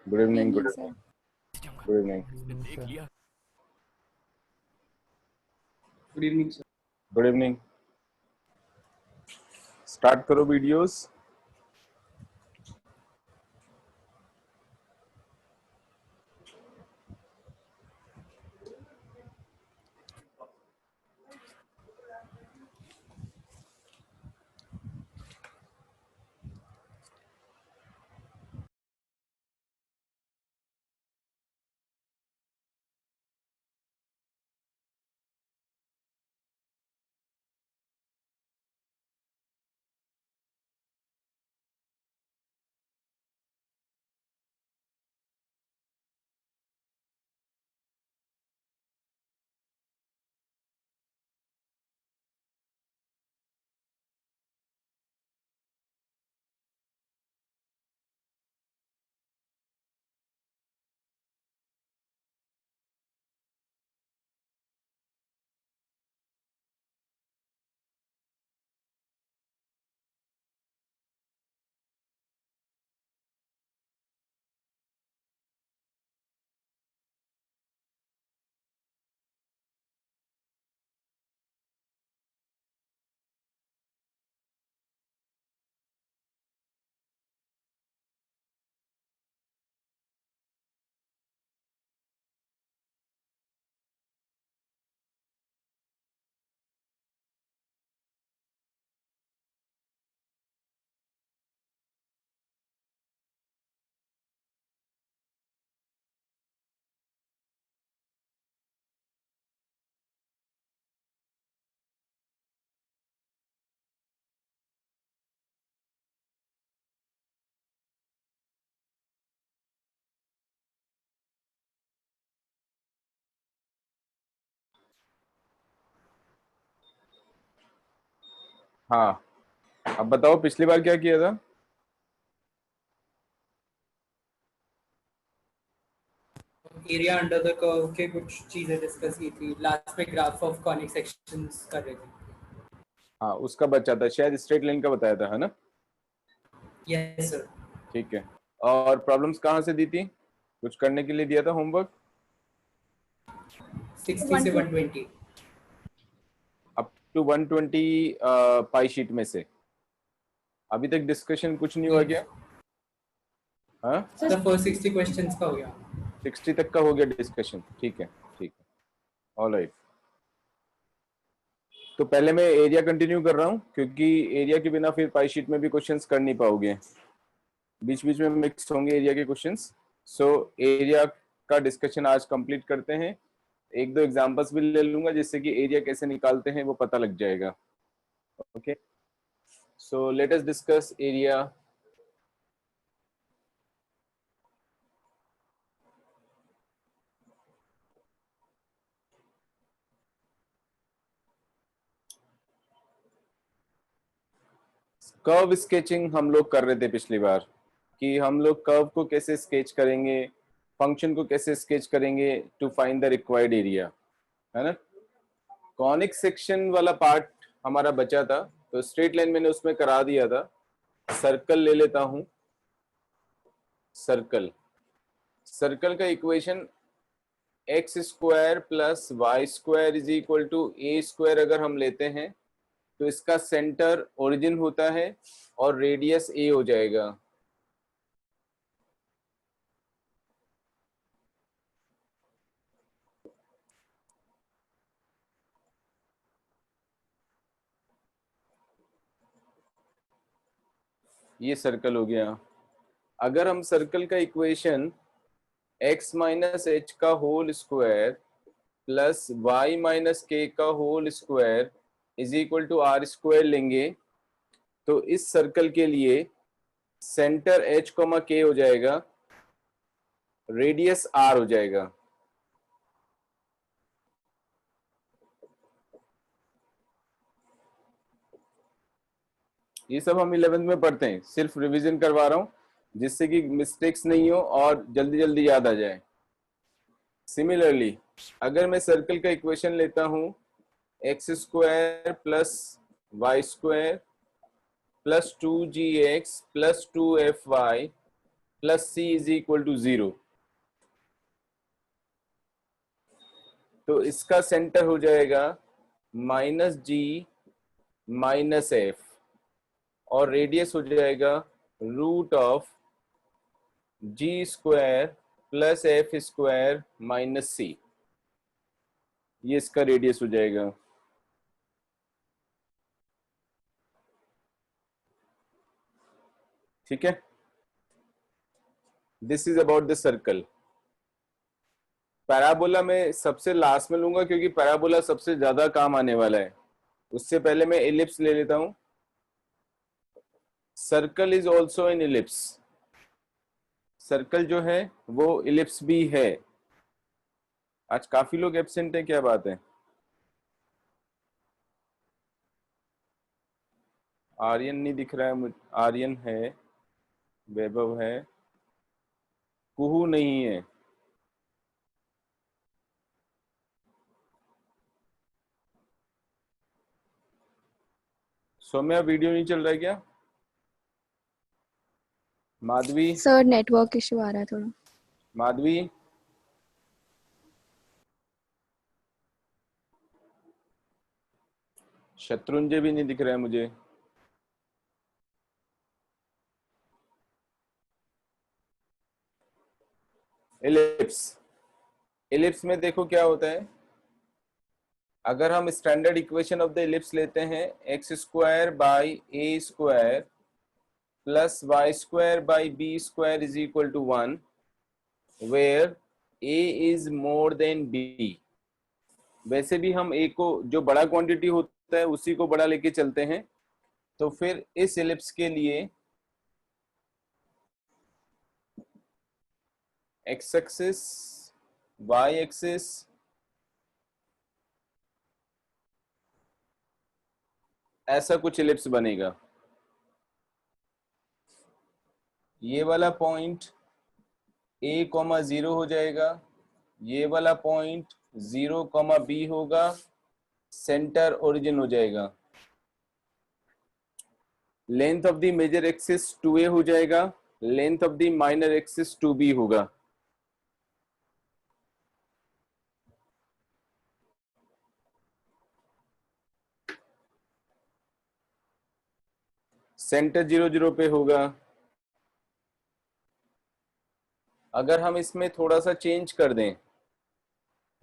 Good evening, good evening evening, sir. Good evening, good evening sir. Good evening. Start करो videos. हाँ, अब बताओ पिछली बार क्या किया था। एरिया अंडर द कर्व के कुछ चीजें डिस्कस की थी। लास्ट में ग्राफ ऑफ कॉनिक सेक्शंस कर रहे थे। हाँ, उसका बचा था, शायद स्ट्रेट लाइन का बताया था, है ना। Yes sir. ठीक है। और प्रॉब्लम्स कहाँ से दी थी, कुछ करने के लिए दिया था होमवर्क? 60 से 120 अप टू 120 पाई शीट में से अभी तक डिस्कशन कुछ नहीं हुआ क्या? हाँ, सर फर्स्ट 60 क्वेश्चंस का हो गया। 60 तक का हो गया डिस्कशन। ठीक है, ठीक है, ऑलराइट। तो पहले मैं एरिया कंटिन्यू कर रहा हूँ, क्योंकि एरिया के बिना फिर पाई शीट में भी क्वेश्चंस कर नहीं पाओगे, बीच बीच में मिक्स होंगे एरिया के क्वेश्चंस। सो एरिया का डिस्कशन आज कंप्लीट करते हैं। एक दो एग्जांपल्स भी ले लूंगा, जिससे कि एरिया कैसे निकालते हैं वो पता लग जाएगा। Okay, so let us discuss area. Curve sketching हम लोग कर रहे थे पिछली बार, कि हम लोग कर्व को कैसे स्केच करेंगे, फंक्शन को कैसे स्केच करेंगे to find the required area, है ना। कॉनिक सेक्शन वाला पार्ट हमारा बचा था, तो स्ट्रेट लाइन मैंने उसमें करा दिया था। सर्कल ले लेता हूं। सर्कल सर्कल का equation x square plus y square is equal to a square अगर हम लेते हैं, तो इसका सेंटर ओरिजिन होता है और रेडियस ए हो जाएगा। ये सर्कल हो गया। अगर हम सर्कल का इक्वेशन x माइनस एच का whole square plus y minus k का whole square is equal to r square लेंगे, तो इस सर्कल के लिए सेंटर h कोमा के हो जाएगा, रेडियस r हो जाएगा। ये सब हम 11th में पढ़ते हैं, सिर्फ रिवीजन करवा रहा हूँ जिससे कि मिस्टेक्स नहीं हो और जल्दी जल्दी याद आ जाए। सिमिलरली अगर मैं सर्कल का इक्वेशन लेता हूँ x square plus y square plus 2gx plus 2fy plus c is equal to 0। तो इसका सेंटर हो जाएगा माइनस जी माइनस एफ, और रेडियस हो जाएगा root of g square plus f square minus c. ये इसका रेडियस हो जाएगा। ठीक है, this is about the circle. Parabola में सबसे लास्ट में लूंगा क्योंकि पैराबोला सबसे ज्यादा काम आने वाला है। उससे पहले मैं एलिप्स ले लेता हूं। Circle is also an ellipse. Circle जो है वो इलिप्स भी है। आज काफी लोग एब्सेंट हैं, क्या बात है? आर्यन नहीं दिख रहा है मुझे। आर्यन है, वैभव है, कुहू नहीं है। सौम्या वीडियो नहीं चल रहा है क्या? माधवी? सर नेटवर्क इशू आ रहा है थोड़ा। माधवी? शत्रुंजय भी नहीं दिख रहा है मुझे। एलिप्स, एलिप्स में देखो क्या होता है। अगर हम standard equation of the ellipse लेते हैं, x square by a square plus y square by b square is equal to 1, where a is more than b. वैसे भी हम ए को, जो बड़ा क्वांटिटी होता है उसी को बड़ा लेके चलते हैं। तो फिर इस एलिप्स के लिए एक्स एक्सिस, वाई एक्सिस, ऐसा कुछ एलिप्स बनेगा। ये वाला पॉइंट a कॉमा 0 हो जाएगा, ये वाला पॉइंट 0 कॉमा b होगा, सेंटर ओरिजिन हो जाएगा। Length of the major axis 2a हो जाएगा, length of the minor axis 2b होगा। सेंटर 0 0 पे होगा। अगर हम इसमें थोड़ा सा चेंज कर दें,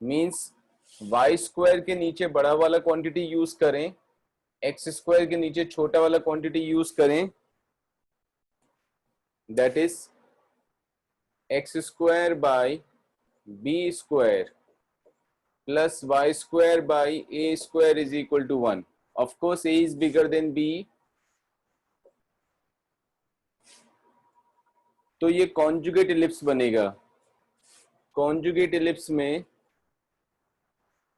मींस वाई स्क्वायर के नीचे बड़ा वाला क्वांटिटी यूज करें, एक्स स्क्वायर के नीचे छोटा वाला क्वांटिटी यूज करें, that is x square by b square plus y square by a square is equal to 1। Of course a is bigger than b. तो ये कॉन्जुगेट इलिप्स बनेगा। Conjugate ellipse में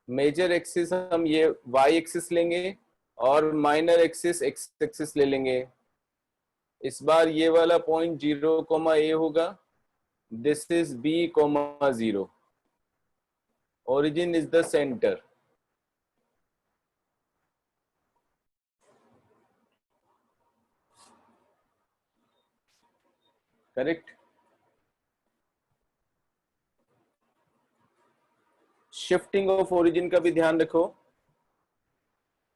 major axis हम ये Y axis लेंगे और minor axis x axis ले लेंगे। इस बार ये वाला पॉइंट 0 कॉमा ए होगा, this is b comma 0, origin is the center। Correct. Shifting of origin का भी ध्यान रखो।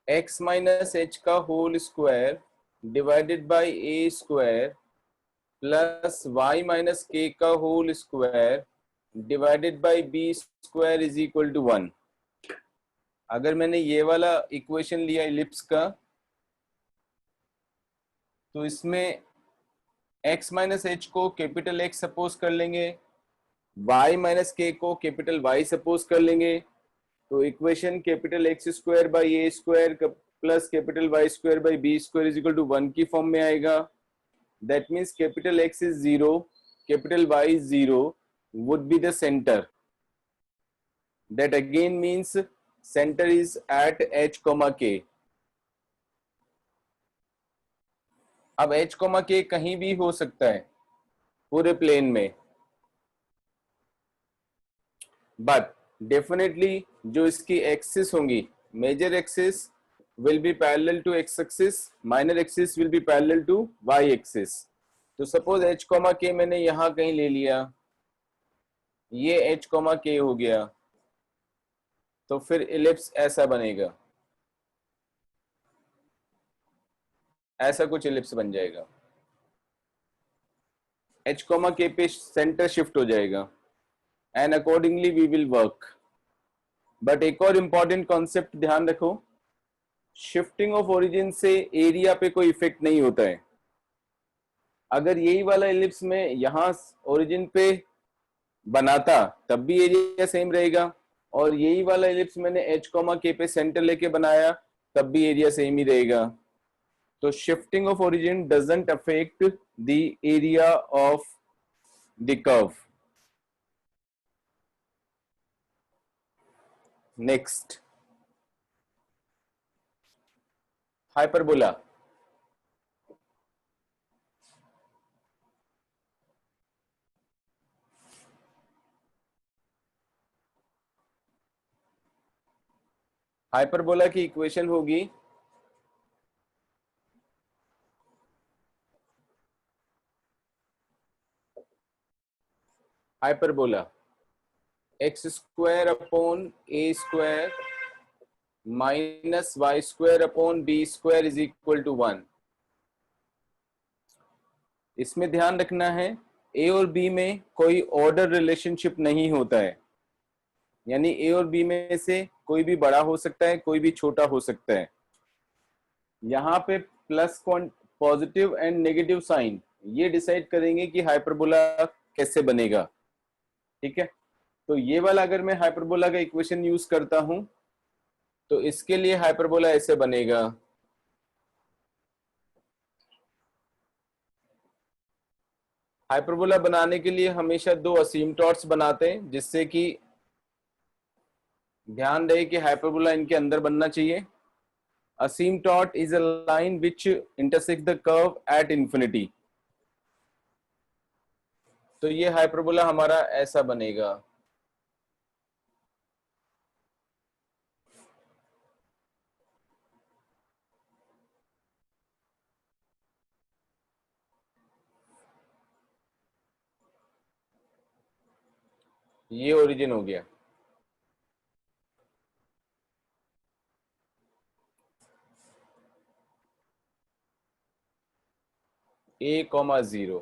x माइनस एच का whole square divided by a square plus y minus k का whole square divided by b square is equal to 1। अगर मैंने ये वाला इक्वेशन लिया इलिप्स का, तो इसमें x माइनस एच को कैपिटल X सपोज कर लेंगे, y माइनस के को कैपिटल Y सपोज कर लेंगे। तो equation capital X square by a square plus capital Y square by b square is equal to 1 की फॉर्म में आएगा। That means capital X is 0, capital Y is 0, would be the center. That again means center is at h comma k. अब h comma k कहीं भी हो सकता है पूरे प्लेन में, बट डेफिनेटली जो इसकी एक्सिस होंगी, major axis will be parallel to x axis, minor axis will be parallel to y axis. तो सपोज h कॉमा के मैंने यहां कहीं ले लिया, ये h कॉमा के हो गया, तो फिर इलिप्स ऐसा बनेगा, ऐसा कुछ इलिप्स बन जाएगा। h कॉमा के पे सेंटर शिफ्ट हो जाएगा and accordingly we will work. But एक और इंपॉर्टेंट कॉन्सेप्ट ध्यान रखो, शिफ्टिंग ऑफ ओरिजिन से एरिया पे कोई इफेक्ट नहीं होता है। अगर यही वाला इलिप्स में यहां ओरिजिन पे बनाता तब भी एरिया सेम रहेगा, और यही वाला इलिप्स मैंने h कॉमा के पे सेंटर लेके बनाया तब भी एरिया सेम ही रहेगा। तो shifting of origin doesn't affect the area of the curve. Next, hyperbola. Hyperbola की इक्वेशन होगी hyperbola x square upon a square minus y square upon b square is equal to 1। इसमें ध्यान रखना है ए और बी में कोई ऑर्डर रिलेशनशिप नहीं होता है, यानी ए और बी में से कोई भी बड़ा हो सकता है, कोई भी छोटा हो सकता है। यहाँ पे plus positive and negative sign ये डिसाइड करेंगे कि हाइपरबोला कैसे बनेगा। ठीक है, तो ये वाला अगर मैं हाइपरबोला का इक्वेशन यूज करता हूं तो इसके लिए हाइपरबोला ऐसे बनेगा, हाइपरबोला बनाने के लिए हमेशा दो असीमटॉट्स बनाते हैं, जिससे कि ध्यान रहे कि हाइपरबोला इनके अंदर बनना चाहिए। Asymptote is a line which intersect the curve at infinity. तो ये हाइपरबोला हमारा ऐसा बनेगा। ये ओरिजिन हो गया। a कॉमा 0,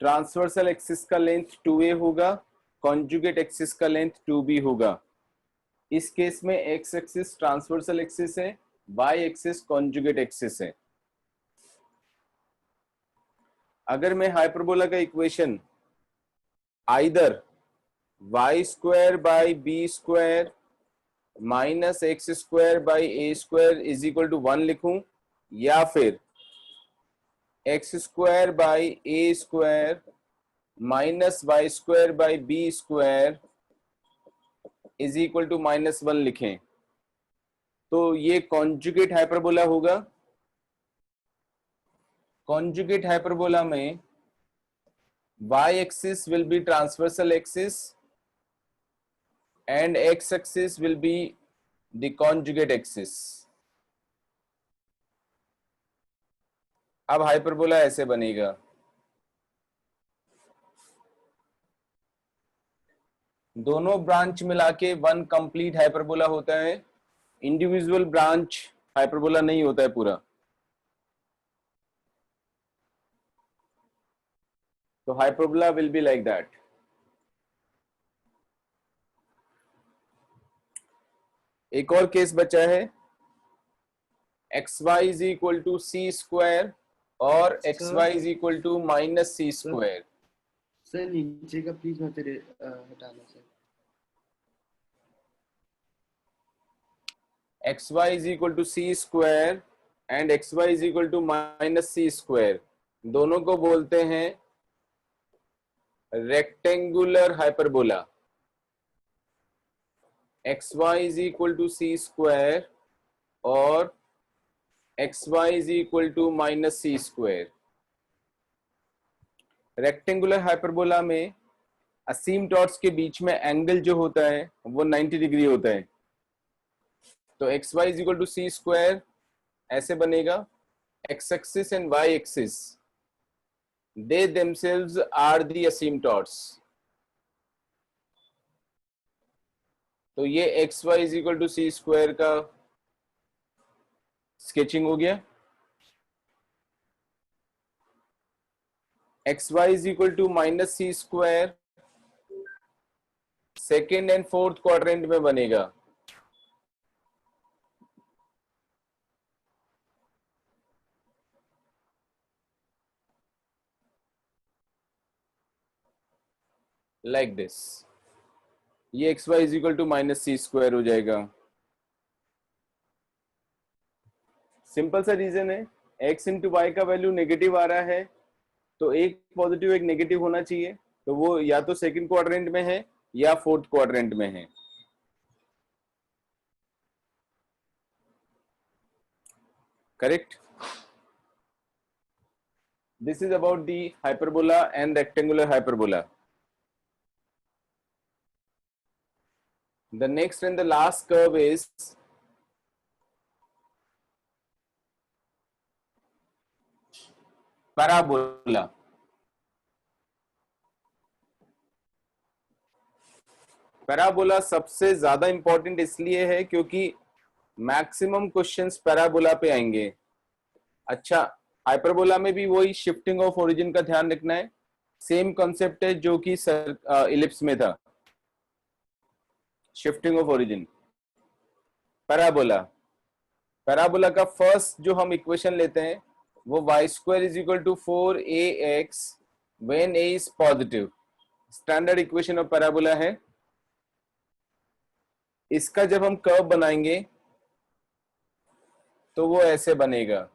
ट्रांसवर्सल एक्सिस का लेंथ 2a होगा, कॉन्जुगेट एक्सिस का लेंथ 2b होगा। इस केस में x एक्सिस ट्रांसवर्सल एक्सिस है, y एक्सिस कॉन्जुगेट एक्सिस है। अगर मैं हाइपरबोला का equation either y square by b square minus x square by a square is equal to 1 लिखूं, या फिर x square by a square minus y square by b square is equal to -1 लिखें, तो ये conjugate hyperbola होगा। Conjugate hyperbola में y axis will be transversal axis and x axis will be the conjugate axis। अब hyperbola ऐसे बनेगा, दोनों branch मिला के वन कंप्लीट हाइपरबोला होता है, इंडिविजुअल ब्रांच हाइपरबोला नहीं होता है पूरा। तो hyperbola will be like that. एक और केस बचा है, x y is equal to c square और x y is equal to minus c square. Sir नीचे का प्लीज मत हटाना sir. X y is equal to c square and x y is equal to minus c square, दोनों को बोलते हैं rectangular hyperbola. X y is equal to c square और x y is equal to minus c square. Rectangular hyperbola में asymptotes के बीच में angle जो होता है वो 90 डिग्री होता है। तो x y is equal to c square ऐसे बनेगा, x axis and y axis they themselves are the asymptotes. तो ये x y is equal to c square का स्केचिंग हो गया. X y is equal to minus c square second and fourth quadrant में बनेगा. Like this. ये x y is equal to minus c square हो जाएगा. सिंपल सा reason है, एक्स इंटू वाई का वैल्यू नेगेटिव आ रहा है, तो एक पॉजिटिव एक नेगेटिव होना चाहिए. तो वो या तो सेकंड क्वाड्रेंट में है या फोर्थ क्वाड्रेंट में है. Correct. This is about the hyperbola and rectangular hyperbola. The next and the last curve is parabola. Parabola सबसे ज्यादा इंपॉर्टेंट इसलिए है क्योंकि मैक्सिमम क्वेश्चंस पैराबोला पे आएंगे. अच्छा, हाइपरबोला में भी वही शिफ्टिंग ऑफ ओरिजिन का ध्यान रखना है. सेम कॉन्सेप्ट है जो कि इलिप्स में था, shifting of origin. Parabola, parabola का फर्स्ट जो हम इक्वेशन लेते हैं वो y square is equal to 4ax when a is positive. Standard equation of parabola है. इसका जब हम कर्व बनाएंगे तो वो ऐसे बनेगा.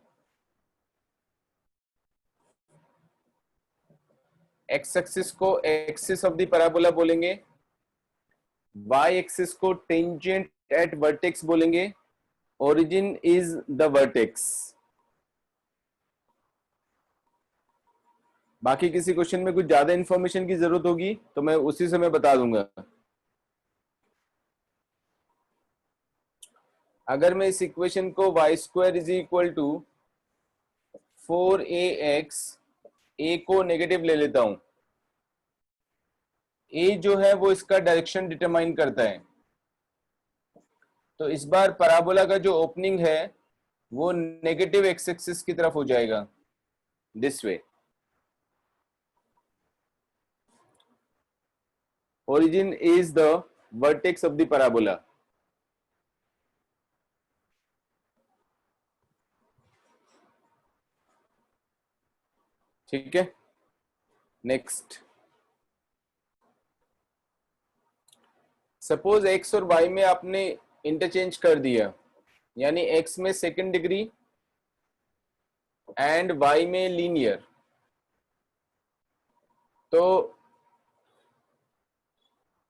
एक्स एक्सिस को एक्सिस ऑफ द पैराबोला बोलेंगे, वाई एक्सिस को टेंजेंट एट वर्टेक्स बोलेंगे, ओरिजिन इज द वर्टेक्स. बाकी किसी क्वेश्चन में कुछ ज्यादा इंफॉर्मेशन की जरूरत होगी तो मैं उसी समय बता दूंगा. अगर मैं इस इक्वेशन को y square is equal to 4ax, a को नेगेटिव ले लेता हूं. a जो है वो इसका डायरेक्शन डिटरमाइन करता है. तो इस बार पैराबोला का जो ओपनिंग है वो नेगेटिव एक्स एक्सिस की तरफ हो जाएगा, this way. Origin is the vertex of the parabola. ठीक है. नेक्स्ट, सपोज x और y में आपने इंटरचेंज कर दिया, यानी x में सेकंड डिग्री एंड y में लीनियर. तो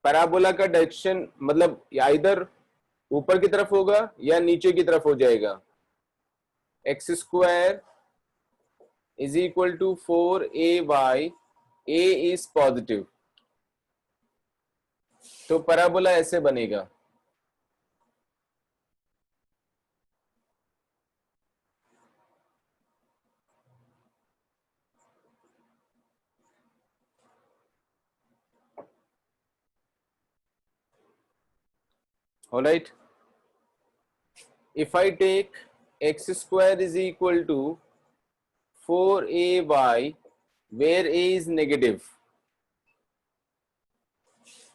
पैराबोला का डायरेक्शन मतलब या इधर ऊपर की तरफ होगा या नीचे की तरफ हो जाएगा. X square is equal to 4ay, a is positive. तो पैराबोला ऐसे बनेगा. All right. If I take x square is equal to 4ay where a is negative,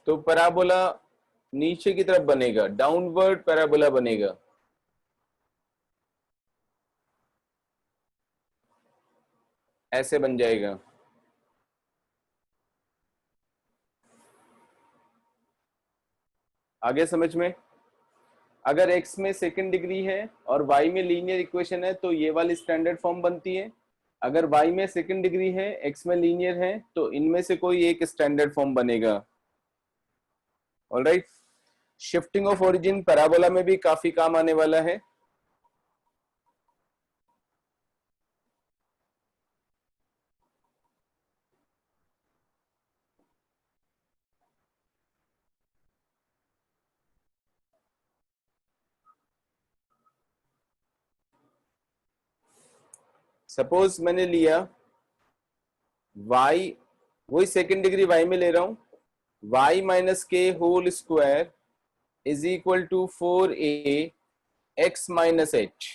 तो पैराबोला नीचे की तरफ बनेगा, डाउनवर्ड पैराबोला बनेगा. ऐसे बन जाएगा. आगे समझ में? अगर x में सेकंड डिग्री है और y में लीनियर इक्वेशन है तो ये वाली स्टैंडर्ड फॉर्म बनती है. अगर y में सेकंड डिग्री है, x में लीनियर है, तो इनमें से कोई एक स्टैंडर्ड फॉर्म बनेगा. Alright. Shifting of origin parabola में भी काफी काम आने वाला है. सपोज मैंने लिया y, वही सेकेंड डिग्री y में ले रहा हूं, y minus k whole square is equal to 4a x minus h।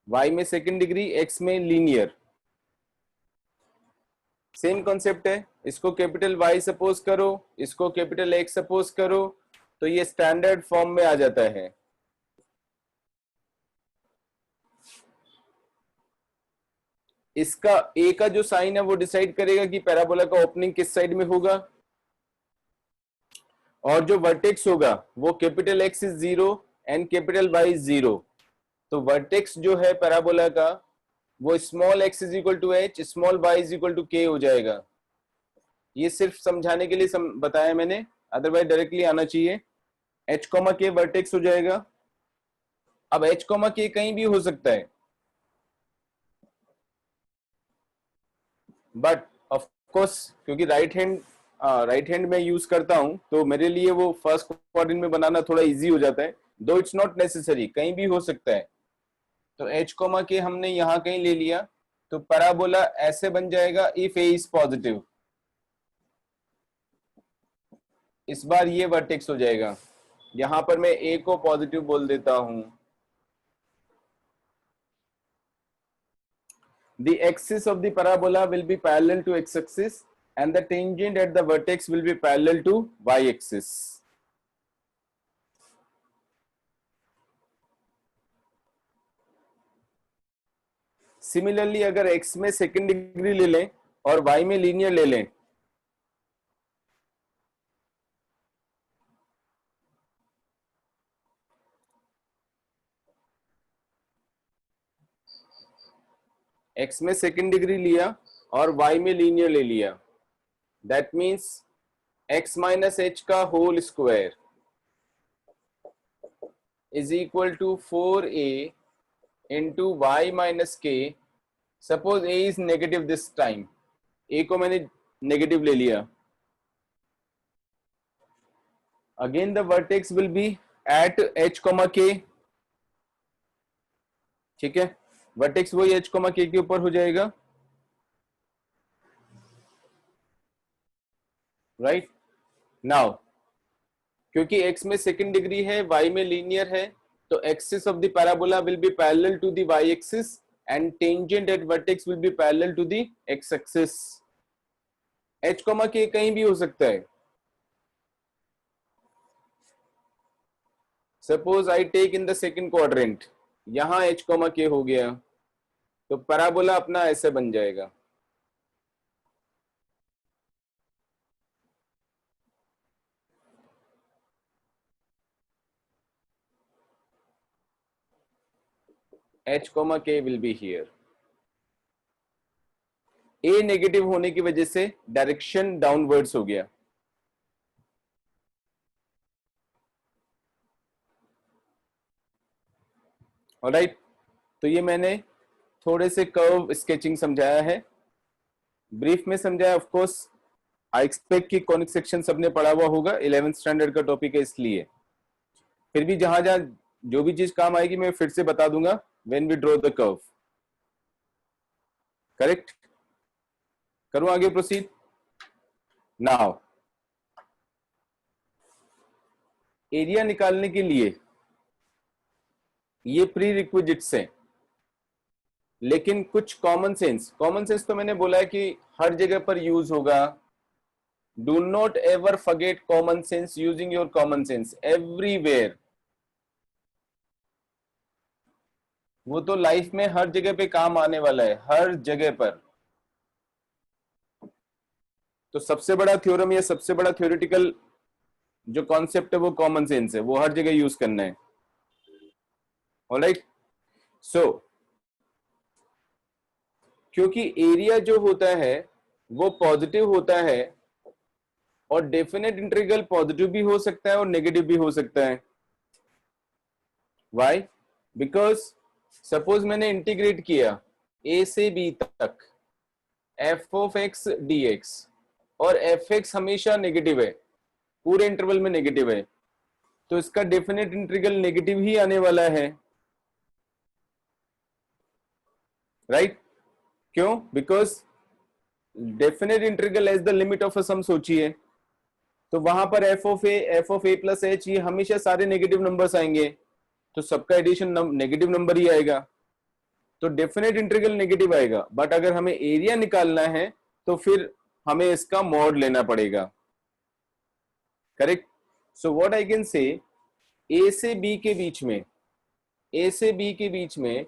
y में सेकेंड डिग्री, x में लीनियर, सेम कॉन्सेप्ट है। इसको कैपिटल Y सपोज करो, इसको कैपिटल X सपोज करो, तो ये स्टैंडर्ड फॉर्म में आ जाता है। इसका A का जो साइन है वो डिसाइड करेगा कि पैराबोला का ओपनिंग किस साइड में होगा, और जो वर्टेक्स होगा वो capital X is 0 and capital Y is 0। तो वर्टेक्स जो है पैराबोला का वो small x is equal to h, small y is equal to k हो जाएगा। ये सिर्फ समझाने के लिए बताया मैंने, अदरवाइज डायरेक्टली आना चाहिए। h कॉमा k वर्टेक्स हो जाएगा। अब h कॉमा k कहीं भी हो सकता है, बट ऑफ कोर्स क्योंकि राइट हैंड में यूज करता हूं तो मेरे लिए वो फर्स्ट क्वाड्रेंट में बनाना थोड़ा इजी हो जाता है, दो इट्स नॉट नेसेसरी, कहीं भी हो सकता है। तो h कॉमा के हमने यहां कहीं ले लिया, तो पैराबोला ऐसे बन जाएगा इफ a इज पॉजिटिव। इस बार ये वर्टेक्स हो जाएगा, यहां पर मैं a को पॉजिटिव बोल देता हूं। The axis of the parabola will be parallel to x-axis and the tangent at the vertex will be parallel to y-axis. Similarly अगर x में सेकेंड डिग्री ले लें और y में लीनियर ले लें, x में सेकेंड डिग्री लिया और y में लीनियर ले लिया, that means x minus h का whole square is equal to 4a into y minus k. Suppose a is negative this time, a को मैंने नेगेटिव ले लिया, again the vertex will be at h comma k। ठीक है, vertex वही h comma k के ऊपर हो जाएगा, राइट। नाउ क्योंकि x में सेकेंड डिग्री है, y में लीनियर है, तो axis of the parabola will be parallel to the y axis and tangent at vertex will be parallel to the x axis. h comma k कहीं भी हो सकता है। Suppose I take in the second quadrant, यहां h comma k हो गया, तो parabola अपना ऐसे बन जाएगा। h comma k will be here. a negative होने की वजह से डायरेक्शन डाउनवर्ड्स हो गया। ऑलराइट, तो ये मैंने थोड़े से कर्व स्केचिंग समझाया है, ब्रीफ में समझाया। ऑफ कोर्स आई एक्सपेक्ट कि कॉनिक सेक्शन सबने पढ़ा हुआ होगा, 11th स्टैंडर्ड का टॉपिक है इसलिए। फिर भी जहां जहां जो भी चीज काम आएगी मैं फिर से बता दूंगा when we draw the curve. Correct, करूं आगे प्रोसीड। नाउ एरिया निकालने के लिए ये प्री रिक्विजिट्स हैं, लेकिन कुछ कॉमन सेंस तो मैंने बोला है कि हर जगह पर यूज होगा। Do not ever forget common sense, using your common sense everywhere. वो तो लाइफ में हर जगह पे काम आने वाला है, हर जगह पर। तो सबसे बड़ा थ्योरम या सबसे बड़ा थ्योरेटिकल जो कॉन्सेप्ट है वो कॉमन सेंस है, वो हर जगह यूज करना है। ऑलराइट, सो क्योंकि एरिया जो होता है वो पॉजिटिव होता है, और डेफिनेट इंटीग्रल पॉजिटिव भी हो सकता है और नेगेटिव भी हो सकता है। व्हाई? बिकॉज सपोज मैंने इंटीग्रेट किया a से b तक f ऑफ x dx, और fx हमेशा नेगेटिव है, पूरे इंटरवल में नेगेटिव है, तो इसका डेफिनेट इंटीग्रल नेगेटिव ही आने वाला है, राइट? क्यों? Because definite integral as the limit of a sum सोचिए, तो वहां पर f of a plus h, ये हमेशा सारे नेगेटिव नंबर्स आएंगे, तो सबका एडिशन नेगेटिव नंबर ही आएगा, तो डेफिनेट इंटीग्रल नेगेटिव आएगा। बट अगर हमें एरिया निकालना है तो फिर हमें इसका मॉड लेना पड़ेगा। Correct? So what I can say, a से बी के बीच में, ए से बी के बीच में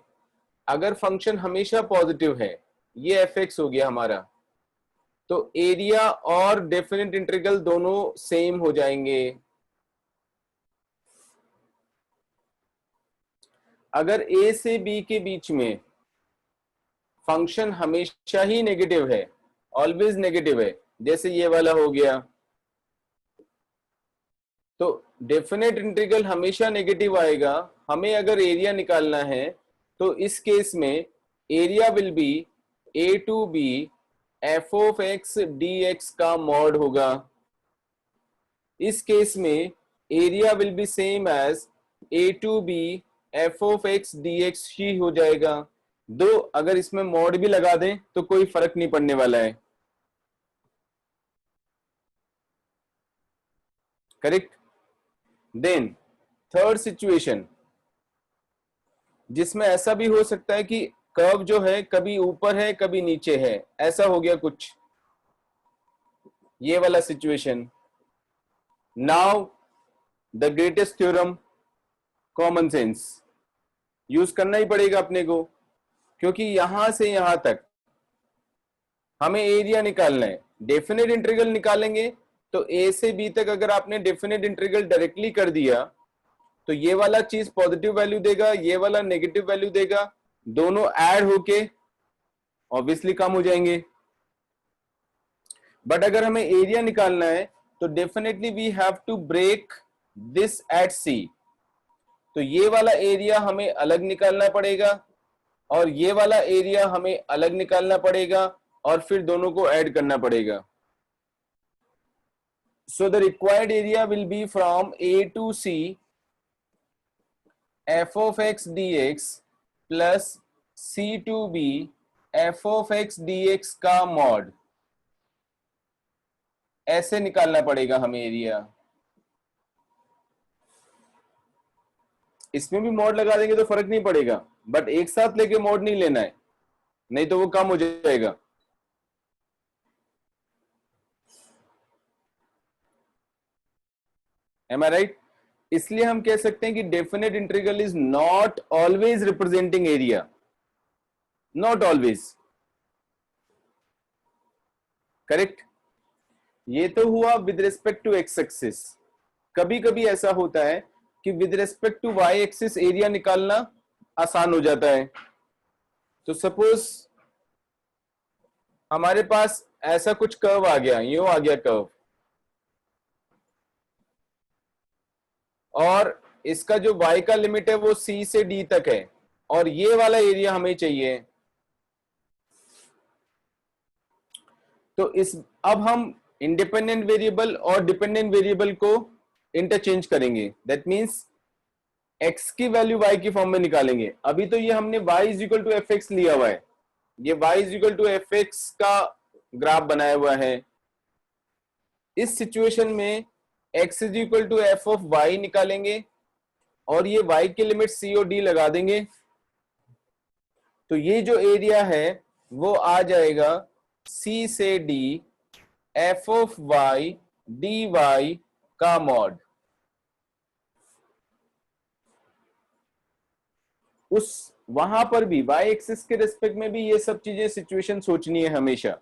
अगर फंक्शन हमेशा पॉजिटिव है, ये एफ एक्स हो गया हमारा, तो एरिया और डेफिनेट इंटीग्रल दोनों सेम हो जाएंगे। अगर ए से बी के बीच में फंक्शन हमेशा ही नेगेटिव है, ऑलवेज नेगेटिव है, जैसे ये वाला हो गया, तो डेफिनेट इंटीग्रल हमेशा नेगेटिव आएगा। हमें अगर एरिया निकालना है तो इस केस में area will be a to b f of x d x का मॉड होगा। इस केस में area will be same as a to b f of x d x ही हो जाएगा। दो अगर इसमें मॉड भी लगा दें तो कोई फर्क नहीं पड़ने वाला है। करेक्ट? देन थर्ड सिचुएशन, जिसमें ऐसा भी हो सकता है कि कर्व जो है कभी ऊपर है कभी नीचे है, ऐसा हो गया कुछ, ये वाला situation. Now the greatest theorem, common sense use करना ही पड़ेगा अपने को, क्योंकि यहां से यहां तक हमें एरिया निकालना है। डेफिनेट इंटीग्रल निकालेंगे तो ए से बी तक अगर आपने डेफिनेट इंटीग्रल डायरेक्टली कर दिया तो ये वाला चीज पॉजिटिव वैल्यू देगा, ये वाला नेगेटिव वैल्यू देगा, दोनों ऐड होके ऑब्वियसली कम हो जाएंगे। बट अगर हमें एरिया निकालना है तो definitely we have to break this at c, तो ये वाला एरिया हमें अलग निकालना पड़ेगा और ये वाला एरिया हमें अलग निकालना पड़ेगा और फिर दोनों को ऐड करना पड़ेगा। So the required area will be from A to C f of x dx plus C to B f of x dx का मॉड, ऐसे निकालना पड़ेगा हमें एरिया। इसमें भी मॉड लगा देंगे तो फर्क नहीं पड़ेगा, बट एक साथ लेके मॉड नहीं लेना है, नहीं तो वो कम हो जाएगा। Am I right? इसलिए हम कह सकते हैं कि definite integral is not always representing area, not always. Correct? ये तो हुआ with respect to x axis. कभी कभी ऐसा होता है कि with respect to y axis area निकालना आसान हो जाता है। तो सपोज हमारे पास ऐसा कुछ कर्व आ गया, यूं आ गया कर्व, और इसका जो y का लिमिट है वो c से d तक है, और ये वाला एरिया हमें चाहिए। तो इस अब हम इंडिपेंडेंट वेरिएबल और डिपेंडेंट वेरिएबल को इंटरचेंज करेंगे। दैट मींस x की वैल्यू y की फॉर्म में निकालेंगे। अभी तो ये हमने y is equal to f x लिया हुआ है, ये y is equal to f x का ग्राफ बनाया हुआ है। इस सिचुएशन में x is equal to f of y निकालेंगे और ये y के लिमिट c और d लगा देंगे, तो ये जो एरिया है वो आ जाएगा c से d F of y dy का मॉड। उस वहां पर भी y एक्सिस के रिस्पेक्ट में भी ये सब चीजें सिचुएशन सोचनी है हमेशा।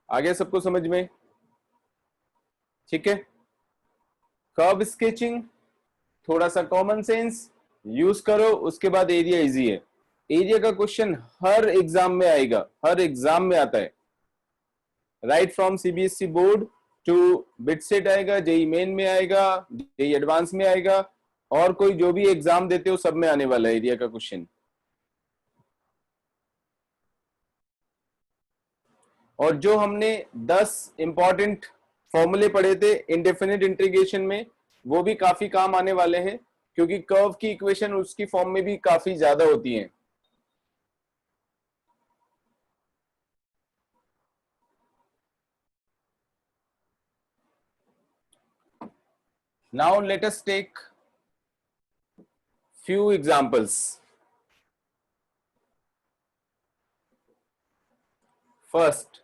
आगे सबको समझ में? ठीक है। कर्व स्केचिंग, थोड़ा सा कॉमन सेंस यूज करो, उसके बाद एरिया इजी है। एरिया का क्वेश्चन हर एग्जाम में आएगा, हर एग्जाम में आता है, right from CBSE board to BITSAT आएगा, जेई मेन में आएगा, जेई एडवांस में आएगा, और कोई जो भी एग्जाम देते हो सब में आने वाला है एरिया का क्वेश्चन। और जो हमने 10 इंपॉर्टेंट फॉर्मूले पढ़े थे इंडेफिनिट इंटीग्रेशन में, वो भी काफी काम आने वाले हैं, क्योंकि कर्व की इक्वेशन उसकी फॉर्म में भी काफी ज्यादा होती हैं. Now let us take few examples. First,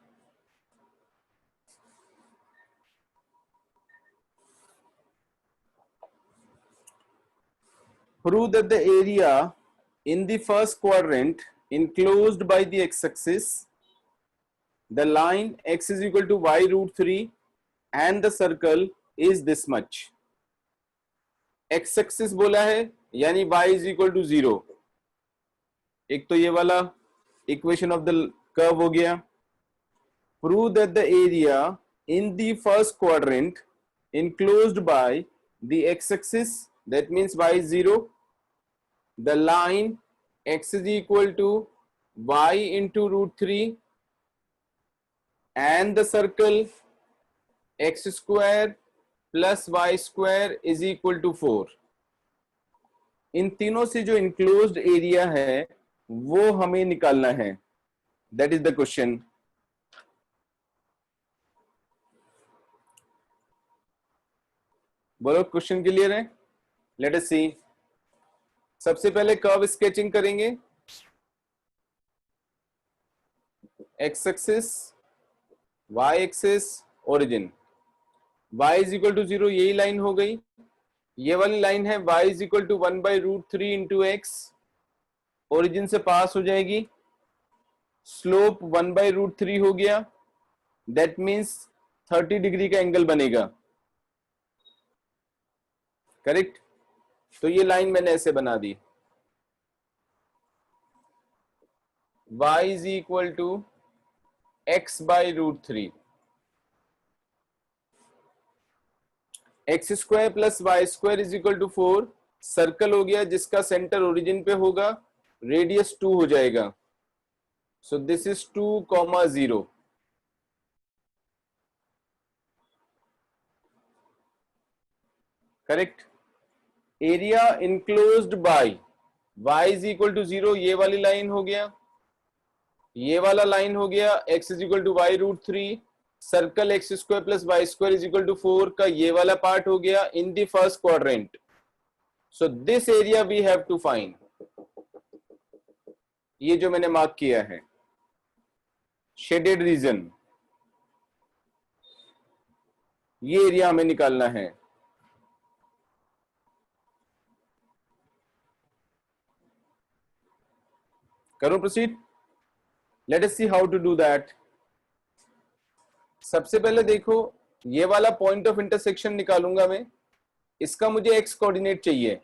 prove that the area in the first quadrant enclosed by the x-axis, the line x is equal to y root 3 and the circle is this much. x-axis बोला है यानी y is equal to 0. एक तो ये वाला equation of the curve हो गया. Prove that the area in the first quadrant enclosed by the x-axis, that means y is 0, the line x is equal to y into root 3 and the circle x square plus y square is equal to 4. इन तीनों से जो enclosed area है वो हमें निकालना है. That is the question. बोलो question clear है? Let us see. सबसे पहले कर्व स्केचिंग करेंगे. X axis, y axis, origin. y is equal to 0, यही लाइन हो गई. ये वाली लाइन है y is equal to 1 by root 3 into x. Origin से पास हो जाएगी. स्लोप 1 बाई रूट 3 हो गया. दैट मीन्स 30 डिग्री का एंगल बनेगा. करेक्ट. तो ये लाइन मैंने ऐसे बना दी. y is equal to x by root 3. X square plus y square is equal to 4. Circle हो गया जिसका सेंटर ओरिजिन पे होगा. रेडियस 2 हो जाएगा. So this is 2,0. Correct. Area enclosed by y is equal to 0, ये वाली लाइन हो गया. ये वाला लाइन हो गया x is equal to y root 3. Circle x square plus y square is equal to 4 का ये वाला पार्ट हो गया in the first quadrant. So this area we have to find. ये जो मैंने मार्क किया है शेडेड रीजन, ये एरिया हमें निकालना है. करो proceed. Let us see how to do that. सबसे पहले देखो, ये वाला पॉइंट ऑफ इंटरसेक्शन निकालूंगा मैं. इसका मुझे एक्स कोऑर्डिनेट चाहिए.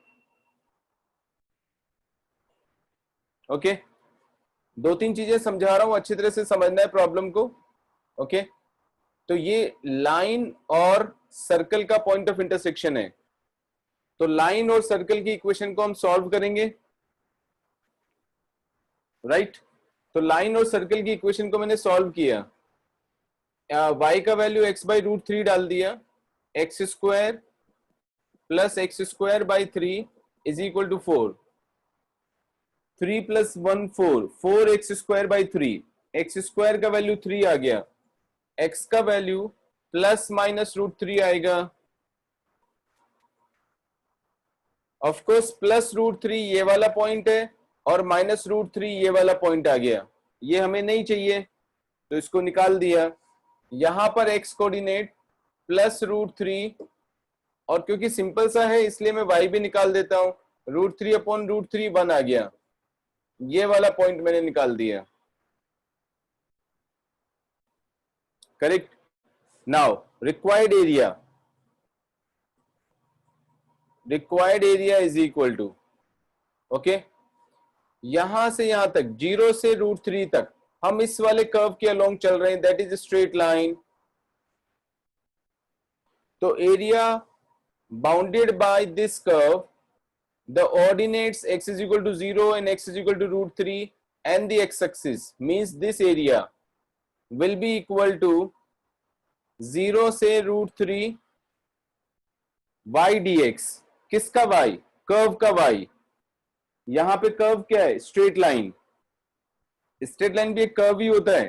ओके. 2-3 चीजें समझा रहा हूं, अच्छी तरह से समझना है प्रॉब्लम को. ओके. तो ये लाइन और सर्कल का पॉइंट ऑफ इंटरसेक्शन है. तो लाइन और सर्कल की इक्वेशन को हम सॉल्व करेंगे. राइट. तो लाइन और सर्कल की इक्वेशन को मैंने सॉल्व किया. y का वैल्यू x बाई रूट 3 डाल दिया. X square plus x square by 3 is equal to 4. 3 plus 1 4, 4 x square by 3. X square का वैल्यू 3 आ गया. x का वैल्यू प्लस माइनस रूट 3 आएगा. ऑफ कोर्स प्लस रूट 3 ये वाला पॉइंट है और माइनस रूट 3 ये वाला पॉइंट आ गया. ये हमें नहीं चाहिए तो इसको निकाल दिया. यहां पर x कोऑर्डिनेट प्लस रूट 3, और क्योंकि सिंपल सा है इसलिए मैं y भी निकाल देता हूं. रूट 3 अपॉन रूट 3 1 आ गया. ये वाला पॉइंट मैंने निकाल दिया. Correct. Now required area is equal to, okay, यहां से यहां तक 0 से रूट 3 तक हम इस वाले कर्व के अलोंग चल रहे हैं. That is straight line. तो area bounded by this curve, the ordinates x is equal to 0 and x is equal to root 3 and the x-axis means this area will be equal to 0 से root 3 y dx, किसका y? Curve का y। यहां पे curve क्या है? Straight line. Straight line भी एक curve ही होता है।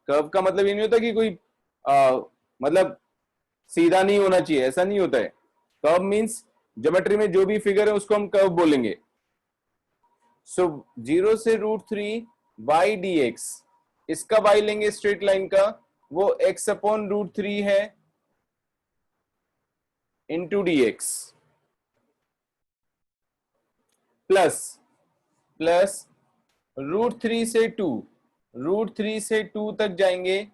कर्व का मतलब ये नहीं होता कि कोई मतलब सीधा नहीं होना चाहिए, ऐसा नहीं होता है। कर्व मींस ज्योमेट्री में जो भी फिगर है उसको हम कर्व बोलेंगे। सो 0 से √3 y dx, इसका y लेंगे स्ट्रेट लाइन का, वो x अपॉन √3 है इंटू dx, प्लस √3 से 2, √3 से 2 तक जाएंगे।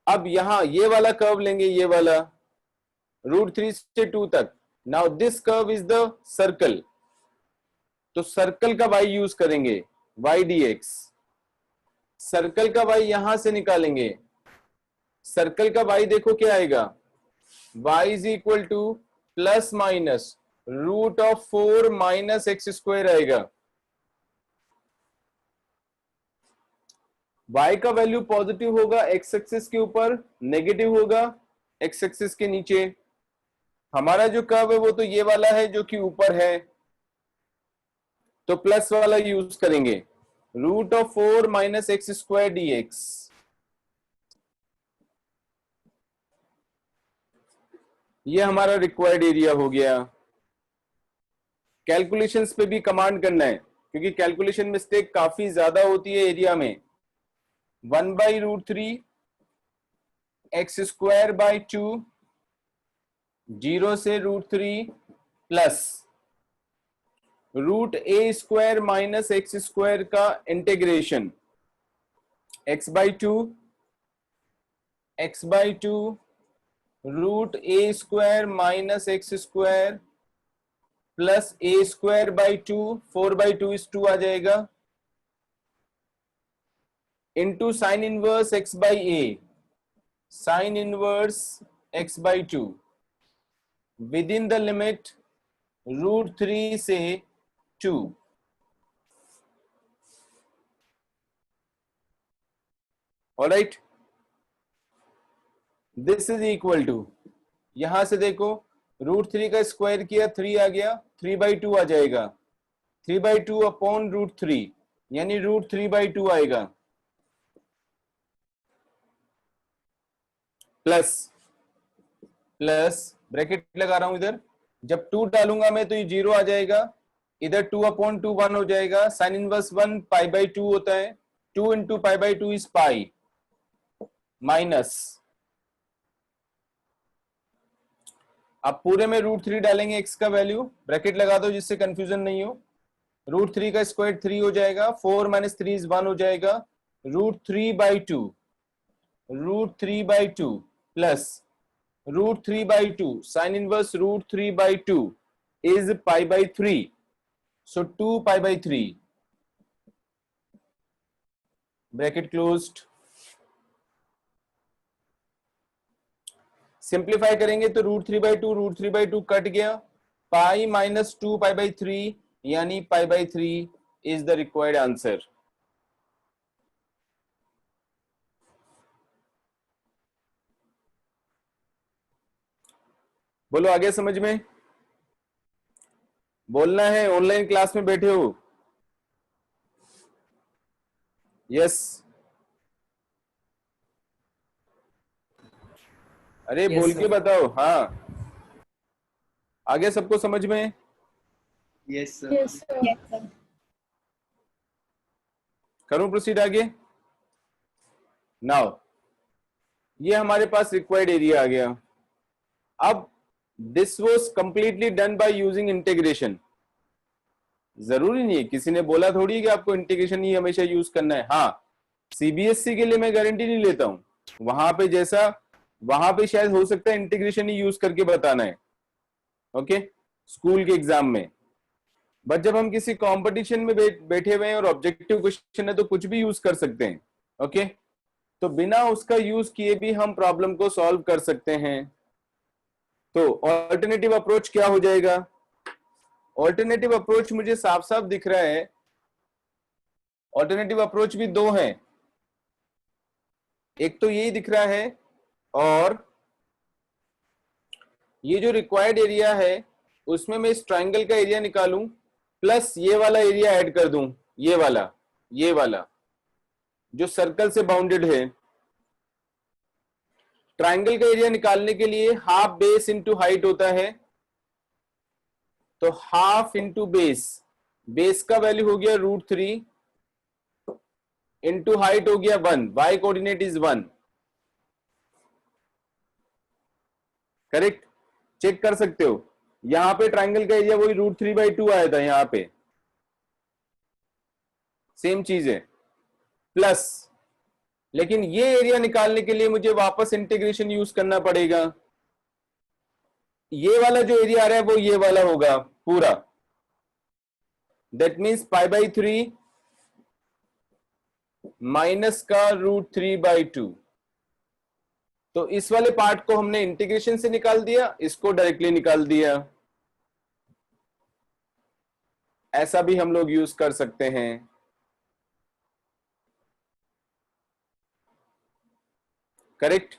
अब यहां ये वाला कर्व लेंगे, ये वाला √3 से 2 तक। Now this curve is the circle, तो सर्कल का y यूज करेंगे, y dx। सर्कल का y यहां से निकालेंगे। सर्कल का y देखो क्या आएगा, y is equal two plus minus √4 minus x² आएगा। y का वैल्यू पॉजिटिव होगा x एक्सिस के ऊपर, नेगेटिव होगा x एक्सिस के नीचे। हमारा जो कर्व है वो तो ये वाला है जो कि ऊपर है, तो प्लस वाला यूज करेंगे, √4 माइनस x² dx। ये हमारा रिक्वायर्ड एरिया हो गया। कैलकुलेशंस पे भी कमांड करना है, क्योंकि कैलकुलेशन मिस्टेक काफी ज्यादा होती है एरिया में। 1/√3 x²/2, 0 से √3 प्लस √a² माइनस x² का integration, x/2 √a² minus x² plus a²/2, 4/2 is 2 आ जाएगा, into sine inverse x/a, sine inverse x/2 within the limit √3 से 2। Alright, this is equal to, यहां से देखो √3 का स्क्वायर किया 3 आ गया, 3/2 आ जाएगा, 3/2 अपॉन √3 यानी √3/2 आएगा, प्लस ब्रैकेट लगा रहा हूं इधर, जब 2 डालूंगा मैं तो ये 0 आ जाएगा, इधर 2 अपॉन 2 1 हो जाएगा, साइन इनवर्स 1 π/2 होता है, 2 इंटू π/2 इज पाई, माइनस, अब पूरे में √3 डालेंगे x का वैल्यू, ब्रैकेट लगा दो जिससे कंफ्यूजन नहीं हो, √3 का स्क्वायर 3 हो जाएगा, 4 माइनस 3 इज 1 हो जाएगा, √3/2 plus √3/2 sine inverse √3/2 is π/3, so 2 π/3, bracket closed. Simplify करेंगे तो √3/2 कट गया, पाई माइनस 2 π/3 यानी π/3 इज द रिक्वायर्ड आंसर। बोलो आगे समझ में? बोलना है, ऑनलाइन क्लास में बैठे हो? यस, अरे Yes, बोल sir. के बताओ। हाँ, आगे सबको समझ में? Yes sir. Yes, sir. करूं प्रोसीड आगे? नाउ ये हमारे पास रिक्वायर्ड एरिया आ गया। अब this was completely done by using integration. जरूरी नहीं है, किसी ने बोला थोड़ी कि आपको इंटीग्रेशन ही हमेशा यूज करना है। हाँ, सीबीएसई के लिए मैं गारंटी नहीं लेता हूं, वहां पे जैसा, वहां पे शायद हो सकता है इंटीग्रेशन ही यूज करके बताना है, ओके, स्कूल के एग्जाम में। बट जब हम किसी कंपटीशन में बैठे हुए हैं और ऑब्जेक्टिव क्वेश्चन है तो कुछ भी यूज कर सकते हैं, ओके। तो बिना उसका यूज किए भी हम प्रॉब्लम को सॉल्व कर सकते हैं। तो ऑल्टरनेटिव अप्रोच क्या हो जाएगा? ऑल्टरनेटिव अप्रोच मुझे साफ साफ दिख रहा है, ऑल्टरनेटिव अप्रोच भी दो हैं, एक तो यही दिख रहा है और ये जो रिक्वायर्ड एरिया है उसमें मैं इस ट्राइंगल का एरिया निकालूं प्लस ये वाला एरिया ऐड कर दूं, ये वाला जो सर्कल से बाउंडेड है। ट्राइंगल का एरिया निकालने के लिए हाफ बेस इंटू हाइट होता है, तो हाफ इंटू बेस, बेस का वैल्यू हो गया √3 इंटू हाइट हो गया 1, y coordinate is 1। Correct, check कर सकते हो। यहां पे ट्राइंगल का एरिया वही √3/2 आया था, यहां पे सेम चीज है प्लस, लेकिन ये एरिया निकालने के लिए मुझे वापस इंटीग्रेशन यूज करना पड़ेगा। ये वाला जो एरिया आ रहा है वो ये वाला होगा पूरा, दैट मीन्स π/3 माइनस का √3/2। तो इस वाले पार्ट को हमने इंटीग्रेशन से निकाल दिया, इसको डायरेक्टली निकाल दिया। ऐसा भी हम लोग यूज कर सकते हैं। करेक्ट।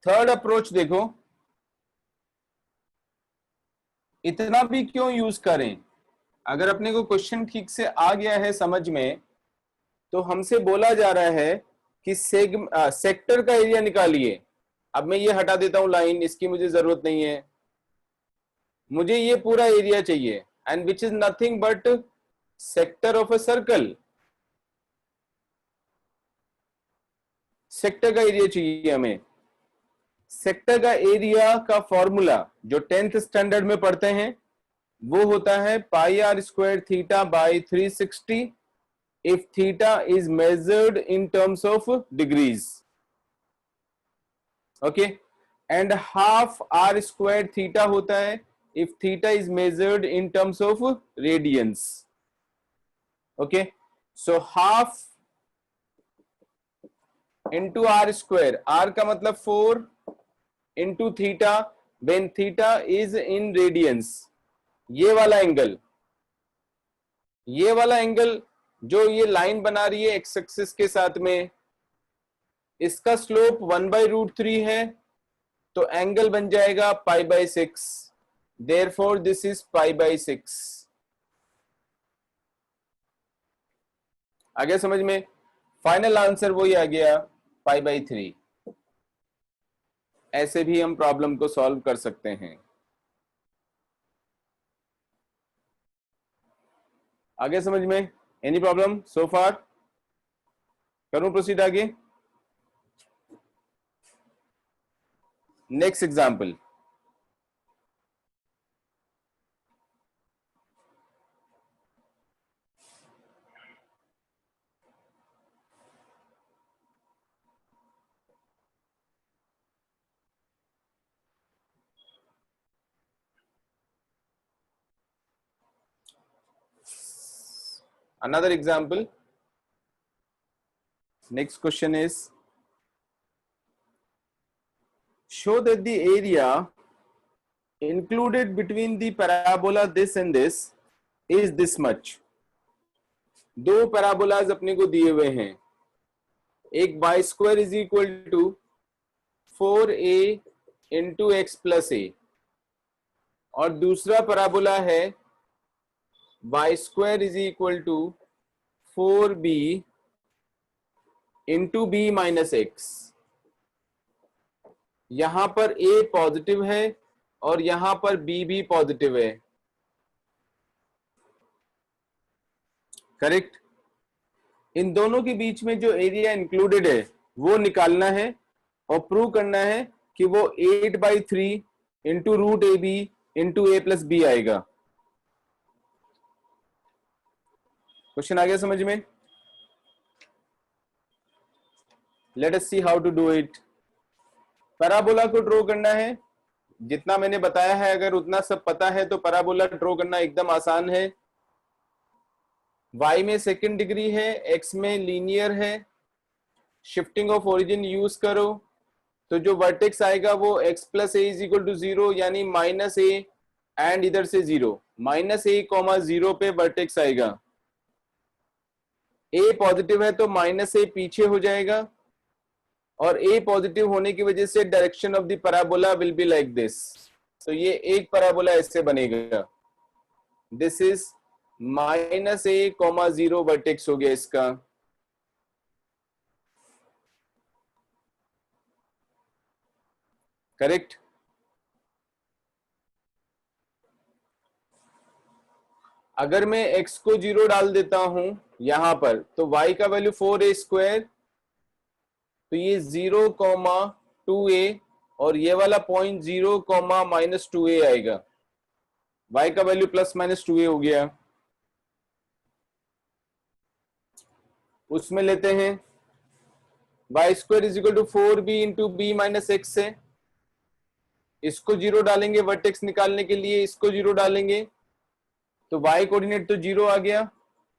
थर्ड अप्रोच देखो, इतना भी क्यों यूज करें? अगर अपने को क्वेश्चन ठीक से आ गया है समझ में, तो हमसे बोला जा रहा है कि सेक्टर का एरिया निकालिए। अब मैं ये हटा देता हूं लाइन, इसकी मुझे जरूरत नहीं है, मुझे ये पूरा एरिया चाहिए, and which is nothing but sector of a circle. Sector का एरिया चाहिए हमें। सेक्टर का एरिया का फॉर्मूला जो 10th स्टैंडर्ड में पढ़ते हैं वो होता है πr² θ/360 if theta is measured in terms of degrees, okay, and half r² θ होता है if theta is measured in terms of radians, okay, so half into r², r का मतलब 4 into theta when theta is in radians। ये वाला angle जो ये line बना रही है एक्स एक्सिस के साथ में, इसका स्लोप 1/√3 है, तो एंगल बन जाएगा π/6, देयरफॉर दिस इज π/6। आ गया समझ में? फाइनल आंसर वही आ गया π/3। ऐसे भी हम प्रॉब्लम को सॉल्व कर सकते हैं। आगे समझ में? एनी प्रॉब्लम सो फार? करूं प्रोसीड आगे? Next example, another example. Next question is, show that the area included between the parabola this and this is this much। दो पैराबोलाज अपने को दिए हुए हैं, एक y² is equal to 4a into x plus a, और दूसरा parabola है y² is equal to 4b into b minus x. यहां पर a पॉजिटिव है और यहां पर b भी पॉजिटिव है। करेक्ट। इन दोनों के बीच में जो एरिया इंक्लूडेड है वो निकालना है और प्रूव करना है कि वो 8/3 into √ab into a plus b आएगा। क्वेश्चन आ गया समझ में? Let us see how to do it. Parabola को ड्रॉ करना है, जितना मैंने बताया है अगर उतना सब पता है तो पैराबोला ड्रॉ करना एकदम आसान है। y में सेकंड डिग्री है, x में लीनियर है, शिफ्टिंग ऑफ ओरिजिन यूज करो तो जो वर्टेक्स आएगा वो x plus a is equal to 0 यानी -a एंड इधर से 0, -a, 0 पे वर्टेक्स आएगा। a पॉजिटिव है तो -a पीछे हो जाएगा, और a पॉजिटिव होने की वजह से direction of the parabola will be like this. तो ये एक पैराबोला ऐसे बनेगा, दिस इज -a,0 वर्टेक्स हो गया इसका। करेक्ट। अगर मैं x को 0 डाल देता हूं यहां पर, तो y का वैल्यू 4a², तो ये 0,2a और ये वाला पॉइंट 0,-2a आएगा। y का वैल्यू +-2a हो गया। उसमें लेते हैं y² = 4b × b - x है। इसको 0 डालेंगे वर्टेक्स निकालने के लिए, इसको 0 डालेंगे तो y कोऑर्डिनेट तो 0 आ गया,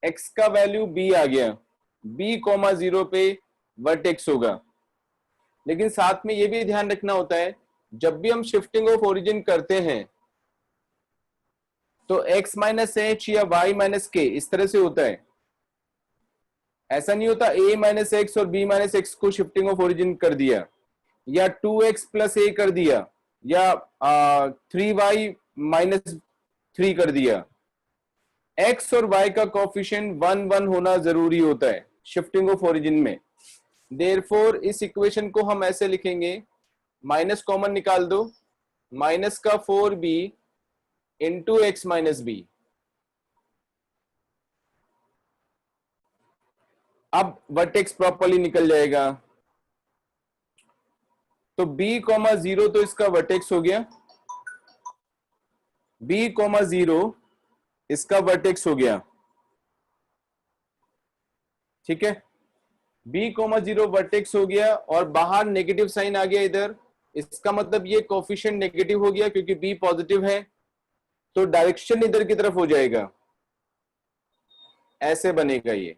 x का वैल्यू b आ गया, b,0 पे वर्टेक्स होगा। लेकिन साथ में ये भी ध्यान रखना होता है, जब भी हम शिफ्टिंग ऑफ ओरिजिन करते हैं तो x - h या y - k इस तरह से होता है। ऐसा नहीं होता a - x और b - x को शिफ्टिंग ऑफ ओरिजिन कर दिया, या 2x + a कर दिया, या 3y - 3 कर दिया। x और y का कोएफिशिएंट 1 होना जरूरी होता है शिफ्टिंग ऑफ ओरिजिन में। देयरफॉर इस इक्वेशन को हम ऐसे लिखेंगे, माइनस कॉमन निकाल दो, माइनस का 4b × x - b। अब वर्टेक्स प्रॉपर्ली निकल जाएगा, तो b,0 तो इसका वर्टेक्स हो गया, b,0 इसका वर्टेक्स हो गया। ठीक है, b,0 वर्टेक्स हो गया और बाहर नेगेटिव साइन आ गया इधर, इसका मतलब ये कोएफिशिएंट नेगेटिव हो गया क्योंकि b पॉजिटिव है, तो डायरेक्शन इधर की तरफ हो जाएगा, ऐसे बनेगा ये।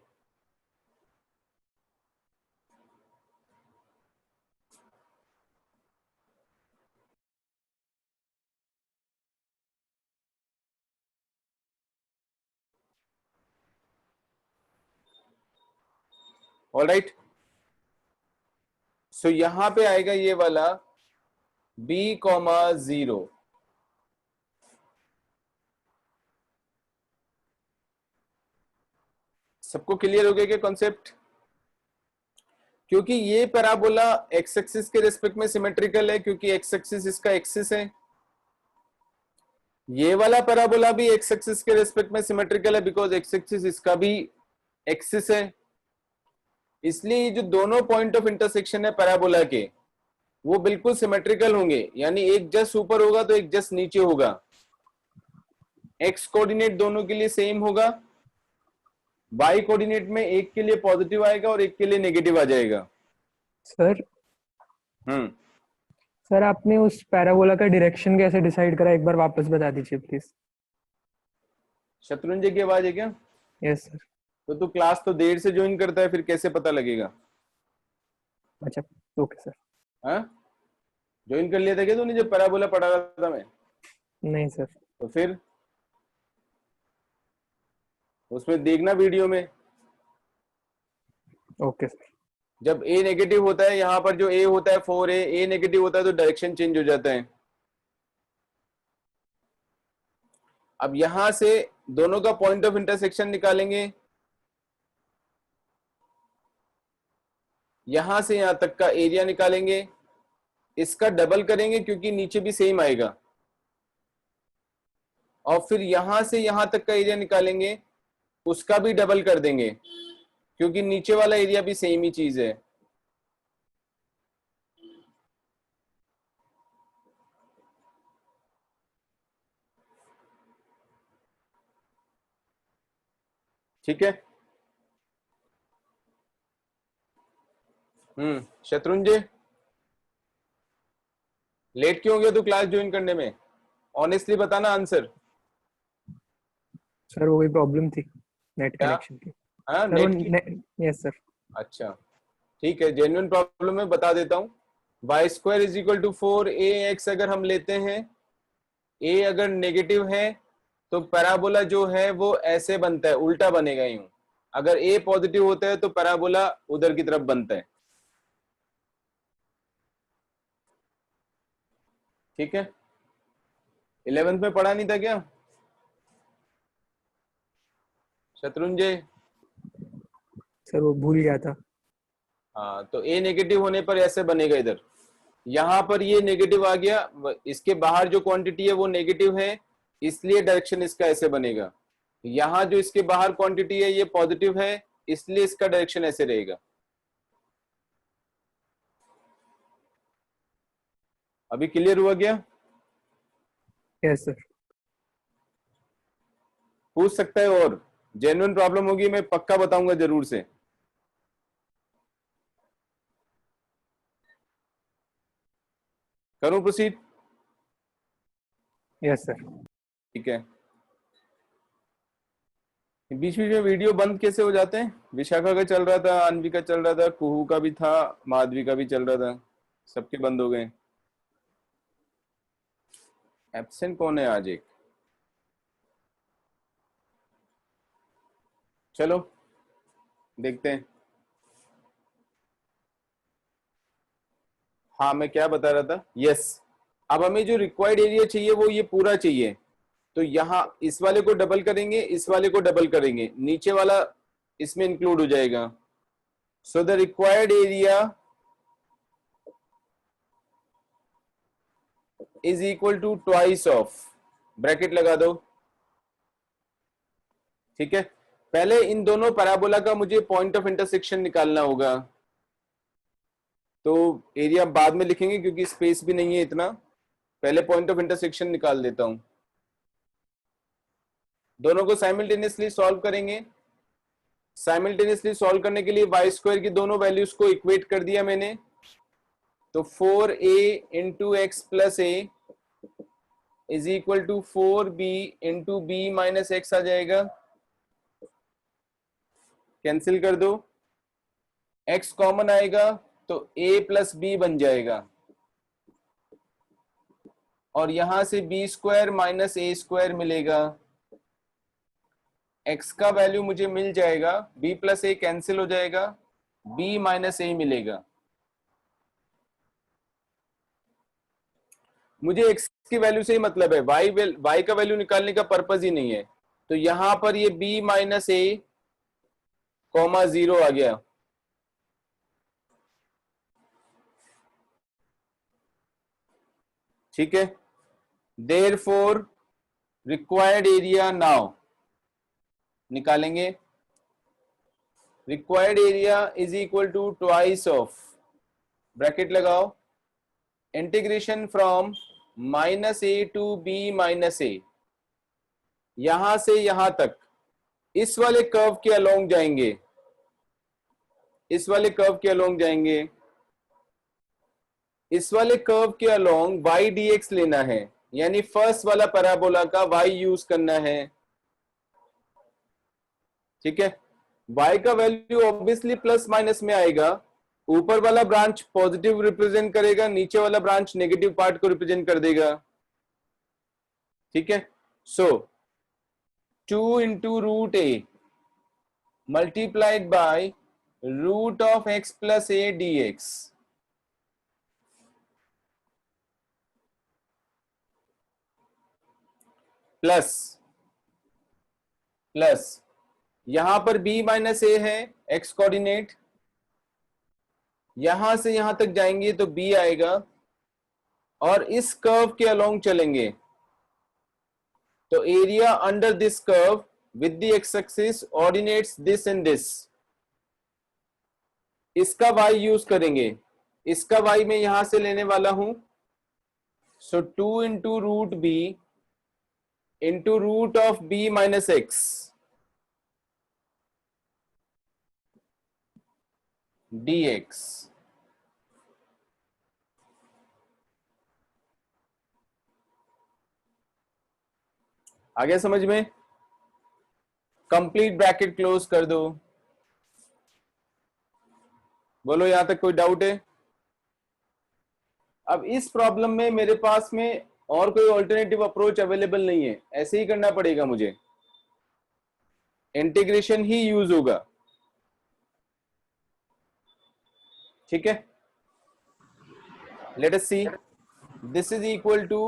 ऑलराइट, सो यहां पे आएगा ये वाला b,0। सबको क्लियर हो गया क्या कॉन्सेप्ट? क्योंकि ये पैराबोला एक्स एक्सिस के रिस्पेक्ट में सिमेट्रिकल है, क्योंकि एक्स एक्सिस इसका एक्सिस है। ये वाला पैराबोला भी एक्स एक्सिस के रिस्पेक्ट में सिमेट्रिकल है, बिकॉज एक्स एक्सिस इसका भी एक्सिस है। इसलिए ये जो दोनों पॉइंट ऑफ इंटरसेक्शन है पैराबोला के, वो बिल्कुल सिमेट्रिकल होंगे, यानी एक जस्ट ऊपर होगा तो एक जस्ट नीचे होगा। एक्स कोऑर्डिनेट दोनों के लिए सेम होगा, वाई कोऑर्डिनेट में एक के लिए पॉजिटिव आएगा और एक के लिए नेगेटिव आ जाएगा। सर सर आपने उस पैराबोला का डायरेक्शन कैसे डिसाइड करा, एक बार वापस बता दीजिए प्लीज। शत्रुंजय की आवाज है क्या? Yes sir. तो तू क्लास तो देर से ज्वाइन करता है, फिर कैसे पता लगेगा? अच्छा ओके सर। हाँ, ज्वाइन कर लिया था क्या तूने जब पैराबोला पढ़ा रहा था मैं? नहीं सर। तो फिर उसमें देखना वीडियो में। Okay sir. जब a नेगेटिव होता है, यहाँ पर जो a होता है 4a, a नेगेटिव होता है तो डायरेक्शन चेंज हो जाता है। अब यहां से दोनों का पॉइंट ऑफ इंटरसेक्शन निकालेंगे, यहां से यहां तक का एरिया निकालेंगे, इसका डबल करेंगे क्योंकि नीचे भी सेम आएगा, और फिर यहां से यहां तक का एरिया निकालेंगे, उसका भी डबल कर देंगे क्योंकि नीचे वाला एरिया भी सेम ही चीज है। ठीक है। शत्रुंजय लेट क्यों हो गया तू क्लास ज्वाइन करने में? ऑनेस्टली बताना आंसर। सर वो कोई प्रॉब्लम थी नेट क्या? कनेक्शन की। हाँ, सर नेट की? Yes sir. अच्छा ठीक है, जेन्युइन प्रॉब्लम में बता देता हूँ। y² = 4ax अगर हम लेते हैं, a अगर नेगेटिव है तो पैराबोला जो है वो ऐसे बनता है, उल्टा बनेगा यूं। अगर a पॉजिटिव होता है तो पैराबोला उधर की तरफ बनता है। ठीक है, 11th में पढ़ा नहीं था क्या शत्रुंजय? सर वो भूल गया था। हाँ, तो ए नेगेटिव होने पर ऐसे बनेगा। इधर यहाँ पर ये नेगेटिव आ गया, इसके बाहर जो क्वांटिटी है वो नेगेटिव है, इसलिए डायरेक्शन इसका ऐसे बनेगा। यहाँ जो इसके बाहर क्वांटिटी है ये पॉजिटिव है, इसलिए इसका डायरेक्शन ऐसे रहेगा। अभी क्लियर हुआ क्या? Yes sir. पूछ सकता है, और जेन्युइन प्रॉब्लम होगी मैं पक्का बताऊंगा जरूर से। करूं प्रोसीड? Yes sir. ठीक है, बीच बीच में वीडियो बंद कैसे हो जाते हैं? विशाखा का चल रहा था, अनवी का चल रहा था, कुहू का भी था, माधवी का भी चल रहा था, सबके बंद हो गए। एब्सेंट कौन है आज? एक चलो देखते हैं। हाँ, मैं क्या बता रहा था, यस, अब हमें जो रिक्वायर्ड एरिया चाहिए वो ये पूरा चाहिए, तो यहाँ इस वाले को डबल करेंगे, इस वाले को डबल करेंगे, नीचे वाला इसमें इंक्लूड हो जाएगा। So the required area is equal to twice of, bracket लगा दो। ठीक है, पहले इन दोनों पैराबोला का मुझे पॉइंट ऑफ इंटरसेक्शन निकालना होगा, तो एरिया बाद में लिखेंगे क्योंकि स्पेस भी नहीं है इतना। पहले पॉइंट ऑफ इंटरसेक्शन निकाल देता हूं। दोनों को साइमल्टेनियसली सॉल्व करेंगे। साइमल्टेनियसली सॉल्व करने के लिए वाई स्क्वायर की दोनों वैल्यूज को इक्वेट कर दिया मैंने, तो 4a into x plus a is equal to 4b into b minus x आ जाएगा। कैंसिल कर दो, x कॉमन आएगा तो a प्लस बी बन जाएगा, और यहां से बी स्क्वायर माइनस ए स्क्वायर मिलेगा। x का वैल्यू मुझे मिल जाएगा, b प्लस ए कैंसिल हो जाएगा, b माइनस ए मिलेगा। मुझे x की वैल्यू से ही मतलब है, y का वैल्यू निकालने का पर्पज ही नहीं है। तो यहां पर ये b माइनस ए कॉमा 0 आ गया। ठीक है, देयरफॉर रिक्वायर्ड एरिया नाउ निकालेंगे। Required area is equal to twice of, bracket लगाओ, integration from minus a to b minus a, यहां से यहां तक इस वाले कर्व के अलोंग जाएंगे, इस वाले कर्व के अलोंग जाएंगे, इस वाले कर्व के अलोंग y dx लेना है, यानी फर्स्ट वाला पैराबोला का y यूज करना है। ठीक है, y का वैल्यू ऑब्वियसली प्लस माइनस में आएगा, ऊपर वाला ब्रांच पॉजिटिव रिप्रेजेंट करेगा, नीचे वाला ब्रांच नेगेटिव पार्ट को रिप्रेजेंट कर देगा। ठीक है, so 2 into root a multiplied by root of x plus a d x, plus plus यहां पर b माइनस ए है x कोऑर्डिनेट, यहां से यहां तक जाएंगे तो b आएगा, और इस कर्व के अलोंग चलेंगे तो area under this curve with the x axis ordinates this and this. इसका y यूज करेंगे, इसका y मैं यहां से लेने वाला हूं, so 2 into root b into root of b minus x dx। आ गया समझ में? कंप्लीट ब्रैकेट क्लोज कर दो। बोलो, यहां तक कोई डाउट है? अब इस प्रॉब्लम में मेरे पास में और कोई ऑल्टरनेटिव अप्रोच अवेलेबल नहीं है, ऐसे ही करना पड़ेगा मुझे, इंटीग्रेशन ही यूज होगा। ठीक है, let us see. This is equal to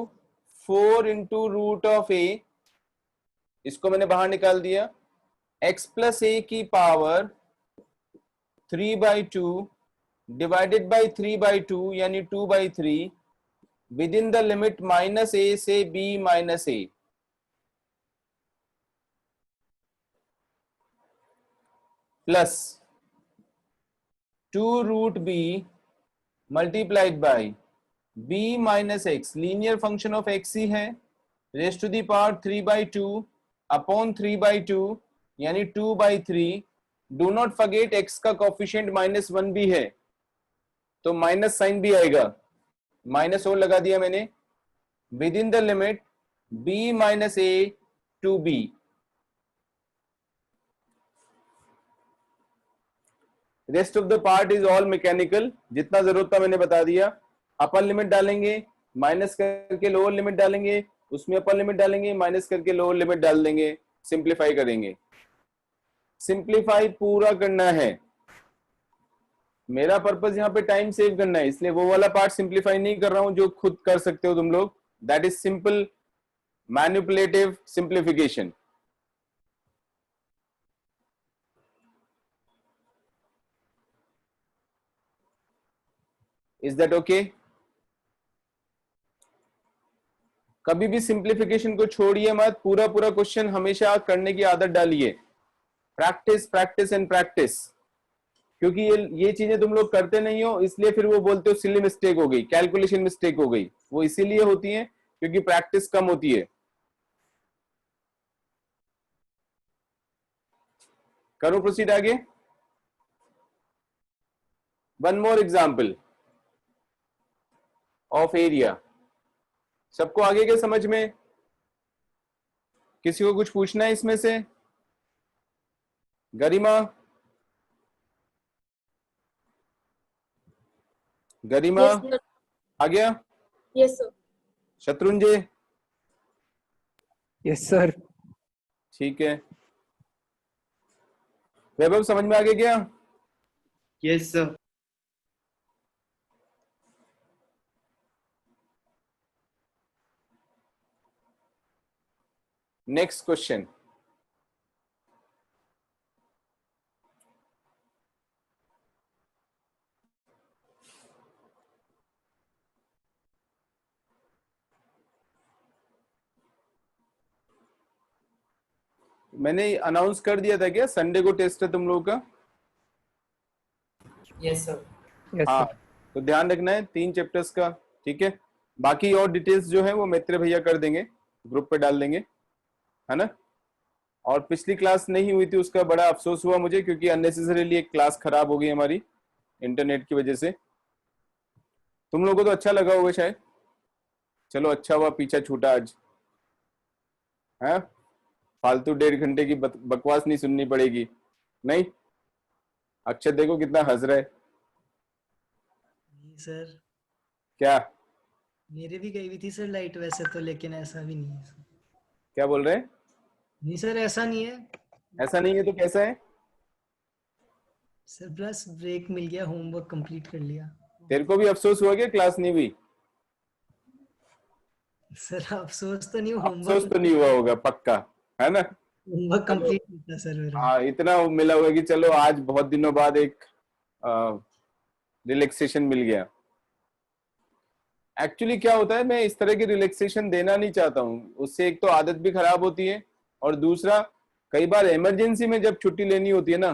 4 into root of a, इसको मैंने बाहर निकाल दिया, x प्लस ए की पावर 3/2 डिवाइडेड बाई 3/2 यानी 2/3 within the limit minus a से b minus a. Plus 2 root b multiplied by b minus x, linear function of x ही है, raise to the power 3/2 upon 3/2 यानी 2/3। Do not forget x का coefficient -1 भी है, तो minus sign भी आएगा, माइनस और लगा दिया मैंने, within the limit b minus a to b। Rest of the part is all mechanical, जितना जरूरत था मैंने बता दिया। अपर लिमिट डालेंगे, माइनस करके लोअर लिमिट डालेंगे, उसमें अपर लिमिट डालेंगे, माइनस करके लोअर लिमिट डाल देंगे, सिंप्लीफाई करेंगे। सिंप्लीफाई पूरा करना है, मेरा पर्पस यहाँ पे टाइम सेव करना है, इसलिए वो वाला पार्ट सिंप्लीफाई नहीं कर रहा हूं जो खुद कर सकते हो तुम लोग। That is simple manipulative simplification. Is that okay? कभी भी सिंप्लीफिकेशन को छोड़िए मत, पूरा पूरा क्वेश्चन हमेशा करने की आदत डालिए। प्रैक्टिस प्रैक्टिस एंड प्रैक्टिस, क्योंकि ये चीजें तुम लोग करते नहीं हो, इसलिए फिर वो बोलते हो सिली मिस्टेक हो गई, कैलकुलेशन मिस्टेक हो गई। वो इसीलिए होती है क्योंकि प्रैक्टिस कम होती है। करो प्रोसीड आगे। One more example of area. सबको आगे के समझ में? किसी को कुछ पूछना है इसमें से? गरिमा, गरिमा आ गया? Yes sir. Shatrunjay? Yes sir. ठीक है। वैभव समझ में आ गया क्या? Yes sir. Next question. मैंने अनाउंस कर दिया था क्या संडे को टेस्ट है तुम लोगों का? Yes sir. यस हाँ, सर। तो ध्यान रखना है 3 चैप्टर्स का, ठीक है। बाकी और डिटेल्स जो है वो मित्र भैया कर देंगे, ग्रुप पे डाल देंगे, है ना। और पिछली क्लास नहीं हुई थी उसका बड़ा अफसोस हुआ मुझे, क्योंकि अननेसेसरीली एक क्लास खराब हो गई हमारी इंटरनेट की वजह से। तुम लोगों को तो अच्छा लगा होगा शायद, चलो अच्छा हुआ पीछा छूटा आज, है। फालतू 1.5 घंटे की बकवास नहीं सुननी पड़ेगी। नहीं, अक्षय देखो कितना हंस रहा है। नहीं सर, क्या मेरे भी गई हुई थी सर लाइट वैसे तो, लेकिन ऐसा भी नहीं है सर। क्या बोल रहे हैं? नहीं सर, ऐसा नहीं है ऐसा नहीं है तो कैसा है? सर, बस ब्रेक मिल गया, होमवर्क कंप्लीट कर लिया। तेरे को भी अफसोस हुआ क्या क्लास नहीं हुई? सर अफसोस तो नहीं, अफसोस तो नहीं हुआ होगा पक्का, है ना। होमवर्क कंप्लीट किया सर मेरा। हाँ, इतना मिला हुआ कि चलो आज बहुत दिनों बाद एक रिलैक्सेशन मिल गया। एक्चुअली क्या होता है, मैं इस तरह की रिलैक्सेशन देना नहीं चाहता हूँ, उससे एक तो आदत भी खराब होती है, और दूसरा कई बार इमरजेंसी में जब छुट्टी लेनी होती है ना,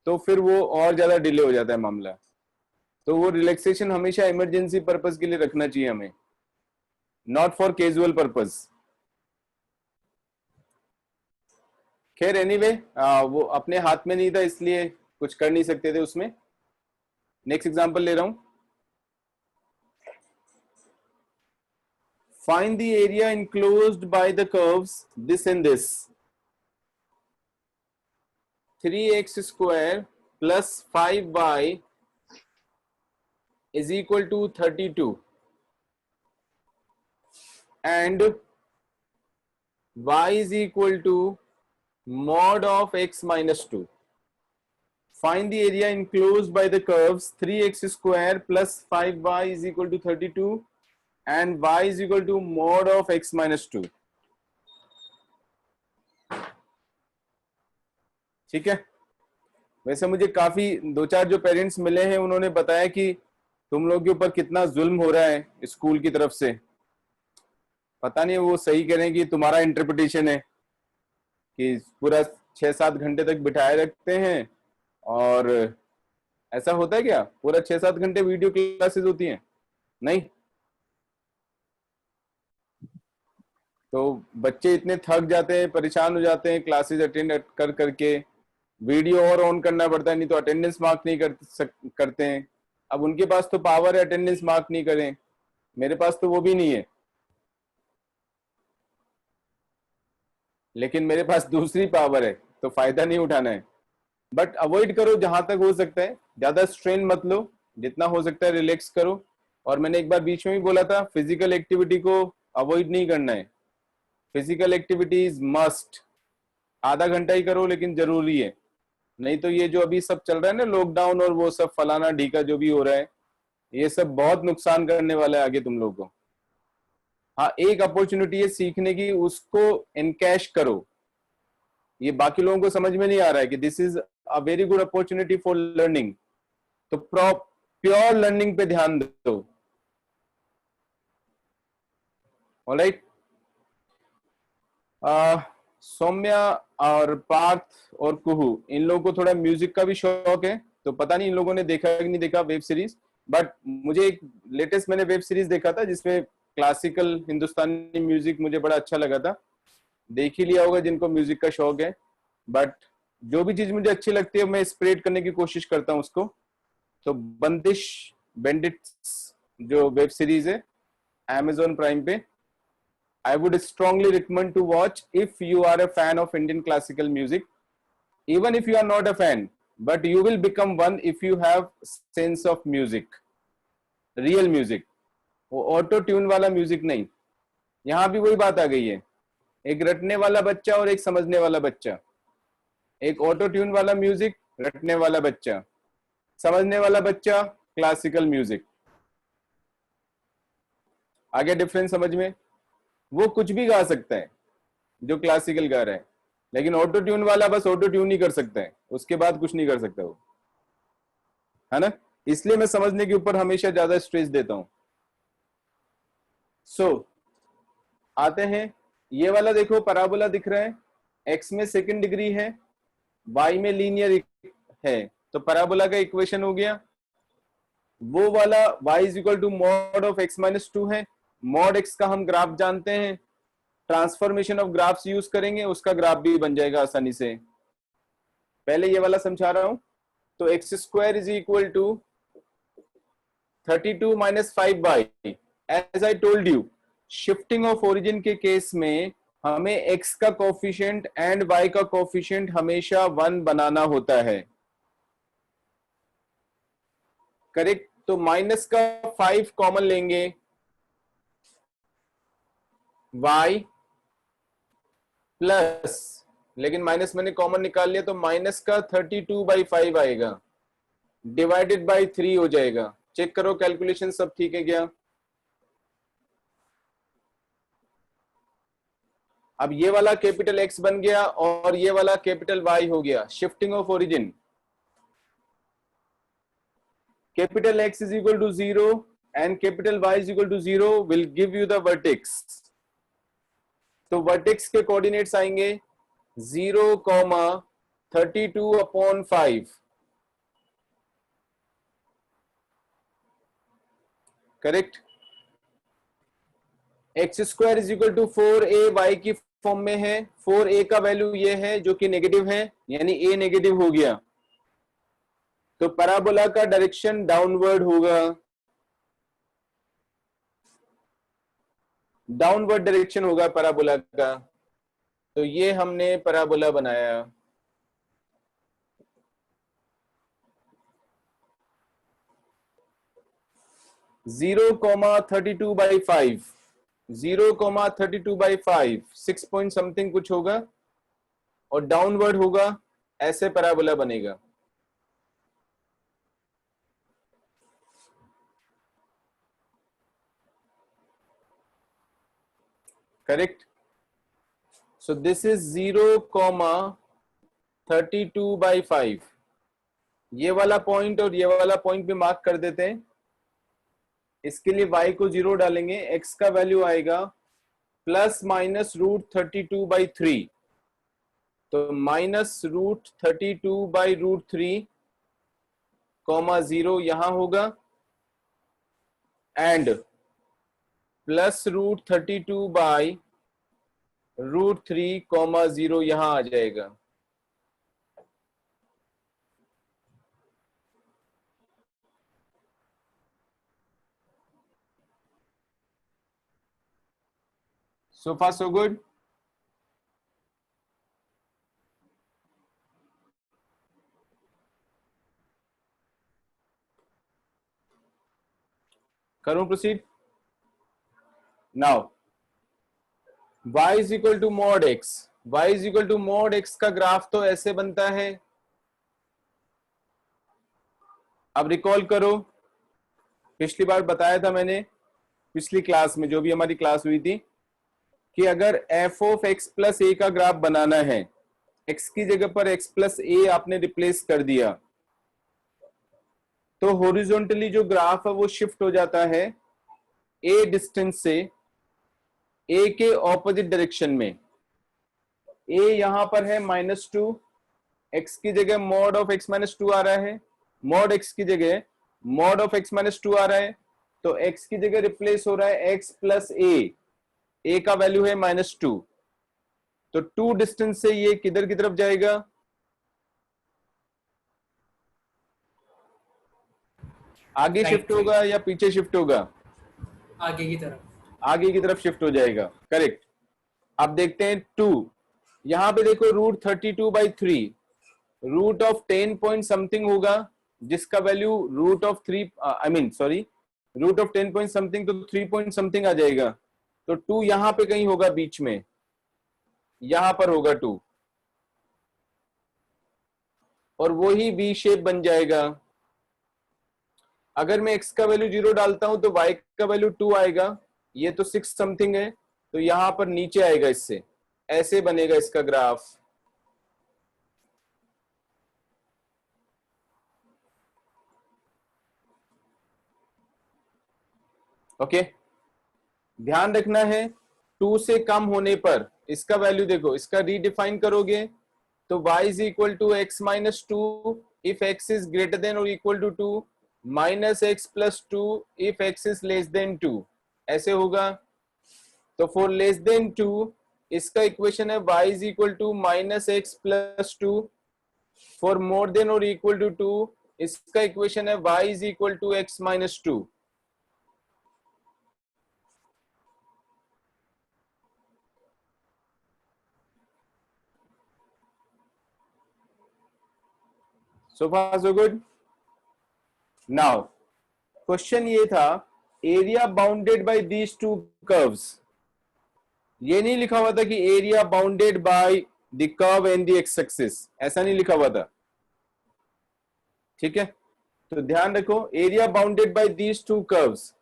तो फिर वो और ज्यादा डिले हो जाता है मामला। तो वो रिलैक्सेशन हमेशा इमरजेंसी पर्पस के लिए रखना चाहिए हमें, नॉट फॉर कैजुअल पर्पस। खैर एनीवे, वो अपने हाथ में नहीं था इसलिए कुछ कर नहीं सकते थे उसमें। नेक्स्ट एग्जांपल ले रहा हूं। Find the area enclosed by the curves this and this. 3x square plus 5y is equal to 32 and y is equal to mod of x minus 2. Find the area enclosed by the curves 3x square plus 5y is equal to 32 and y is equal to mod of x minus 2. ठीक है। वैसे मुझे काफी 2-4 जो parents मिले हैं उन्होंने बताया कि तुम लोग के ऊपर कितना जुल्म हो रहा है स्कूल की तरफ से। पता नहीं वो सही कह रहे हैं कि तुम्हारा इंटरप्रिटेशन है कि पूरा 6-7 घंटे तक बिठाए रखते हैं, और ऐसा होता है क्या? पूरा 6-7 घंटे वीडियो क्लासेस होती हैं? नहीं। तो बच्चे इतने थक जाते हैं, परेशान हो जाते हैं क्लासेस अटेंड कर करके, वीडियो और ऑन करना पड़ता है, नहीं तो अटेंडेंस मार्क नहीं करते हैं। अब उनके पास तो पावर है अटेंडेंस मार्क नहीं करें, मेरे पास तो वो भी नहीं है, लेकिन मेरे पास दूसरी पावर है, तो फायदा नहीं उठाना है। बट अवॉइड करो जहां तक हो सकता है, ज्यादा स्ट्रेन मत लो, जितना हो सकता है रिलैक्स करो। और मैंने एक बार बीच में भी बोला था, फिजिकल एक्टिविटी को अवॉइड नहीं करना है। फिजिकल एक्टिविटी इज मस्ट, आधा घंटा ही करो लेकिन जरूरी है। नहीं तो ये जो अभी सब चल रहा है ना, लॉकडाउन और वो सब फलाना ढीका जो भी हो रहा है, ये सब बहुत नुकसान करने वाला है आगे तुम लोगों को। हाँ, एक अपॉर्चुनिटी है सीखने की, उसको एनकैश करो। ये बाकी लोगों को समझ में नहीं आ रहा है कि this is a very good opportunity for learning, तो प्योर लर्निंग पे ध्यान दो। ऑलराइट। सौम्या और पार्थ और कुहू, इन लोगों को थोड़ा म्यूजिक का भी शौक है, तो पता नहीं इन लोगों ने देखा कि नहीं देखा वेब सीरीज। बट मुझे एक लेटेस्ट मैंने वेब सीरीज देखा था जिसमें क्लासिकल हिंदुस्तानी म्यूजिक मुझे बड़ा अच्छा लगा था। देख ही लिया होगा जिनको म्यूजिक का शौक है। बट जो भी चीज मुझे अच्छी लगती है मैं स्प्रेड करने की कोशिश करता हूँ उसको। तो बंदिश बेंडिट्स जो वेब सीरीज है Amazon प्राइम पे, I would strongly recommend to watch if you are a fan of Indian classical music. Even if you are not a fan, but you will become one if you have sense of music, real music. वो auto tune वाला music नहीं। यहाँ भी वही बात आ गई है, एक रटने वाला बच्चा और एक समझने वाला बच्चा। एक ऑटो ट्यून वाला म्यूजिक, रटने वाला बच्चा, समझने वाला बच्चा क्लासिकल म्यूजिक। आगे डिफरेंस समझ में? वो कुछ भी गा सकता है जो क्लासिकल गा रहा है, लेकिन ऑटो ट्यून वाला बस ऑटो ट्यून ही कर सकता है, उसके बाद कुछ नहीं कर सकता वो, है ना। इसलिए मैं समझने के ऊपर हमेशा ज्यादा स्ट्रेस देता हूं। सो आते हैं, ये वाला देखो पैराबोला दिख रहा है, एक्स में सेकंड डिग्री है, वाई में लीनियर है, तो पैराबोला का इक्वेशन हो गया। वो वाला y is equal to mod of x minus 2 है। मॉड x का हम ग्राफ जानते हैं, ट्रांसफॉर्मेशन ऑफ ग्राफ्स यूज करेंगे, उसका ग्राफ भी बन जाएगा आसानी से। पहले ये वाला समझा रहा हूं। तो x square is equal to 32 minus 5y। As I told you, shifting of origin के केस में हमें x का कोफिशिएंट एंड y का कोफिशिएंट हमेशा 1 बनाना होता है, करेक्ट। तो माइनस का 5 कॉमन लेंगे, y प्लस, लेकिन माइनस मैंने कॉमन निकाल लिया तो माइनस का 32/5 आएगा, डिवाइडेड बाय 3 हो जाएगा। चेक करो कैलकुलेशन सब ठीक है क्या? अब ये वाला कैपिटल X बन गया और ये वाला कैपिटल Y हो गया, shifting of origin. Capital X is equal to 0 and capital Y is equal to 0 will give you the vertex. तो वर्टेक्स के कोऑर्डिनेट्स आएंगे 0,32/5, correct. X square is equal to 4a, y की form में है। 4a का value ये है जो कि नेगेटिव है, यानी a नेगेटिव हो गया, तो पैराबोला का डायरेक्शन डाउनवर्ड होगा, डाउनवर्ड डायरेक्शन होगा पैराबोला का। तो ये हमने पैराबोला बनाया। जीरो कॉमा 32/5, 0,32/5, 6 पॉइंट समथिंग कुछ होगा और डाउनवर्ड होगा, ऐसे पैराबोला बनेगा। करेक्ट. So this is 0,32/5. ये वाला पॉइंट और ये वाला पॉइंट भी मार्क कर देते हैं. इसके लिए y को 0 डालेंगे, x का वैल्यू आएगा ±√32/3. तो -√32/3, 0 यहां होगा एंड +√32/√3, 0 यहां आ जाएगा. So far so good. करूं proceed? Now y is equal to mod x. y is equal to mod x का ग्राफ तो ऐसे बनता है. अब रिकॉल करो, पिछली बार बताया था मैंने, पिछली क्लास में जो भी हमारी क्लास हुई थी, कि अगर f of x plus a का ग्राफ बनाना है, x की जगह पर x plus a आपने रिप्लेस कर दिया, तो हॉरिजॉन्टली जो ग्राफ है वो शिफ्ट हो जाता है a डिस्टेंस से a के ऑपोजिट डायरेक्शन में. a यहां पर है -2, x की जगह mod of x - 2 आ रहा है, mod x की जगह mod of x - 2 आ रहा है, तो x की जगह रिप्लेस हो रहा है x plus a का वैल्यू है -2. तो 2 डिस्टेंस से ये किधर की तरफ जाएगा? आगे शिफ्ट होगा या पीछे शिफ्ट होगा? आगे की तरफ. आगे की तरफ शिफ्ट हो जाएगा. करेक्ट. अब देखते हैं 2. यहां पे देखो √32/3, रूट ऑफ 10 पॉइंट समथिंग होगा, जिसका वैल्यू root of 3 root of 10 point something, तो 3 पॉइंट समथिंग आ जाएगा. तो 2 यहां पे कहीं होगा बीच में, यहां पर होगा 2, और वो ही वी शेप बन जाएगा. अगर मैं x का वैल्यू 0 डालता हूं तो y का वैल्यू 2 आएगा. ये तो 6 समथिंग है, तो यहां पर नीचे आएगा, इससे ऐसे बनेगा इसका ग्राफ. ओके. ध्यान रखना है 2 से कम होने पर इसका वैल्यू देखो, इसका रीडिफाइन करोगे तो y is equal to x - 2 if x is greater than और equal to 2, -x + 2 if x is less than 2, ऐसे होगा. तो फॉर लेस देन 2 इसका इक्वेशन है y is equal to -x + 2. For more than और equal to 2 इसका equation है y is equal to x - 2. So far so good. Now question ये था, area bounded by these 2 curves. ये नहीं लिखा हुआ था कि area bounded by the curve and the x axis, ऐसा नहीं लिखा हुआ था. ठीक है, तो ध्यान रखो, area bounded by these 2 curves.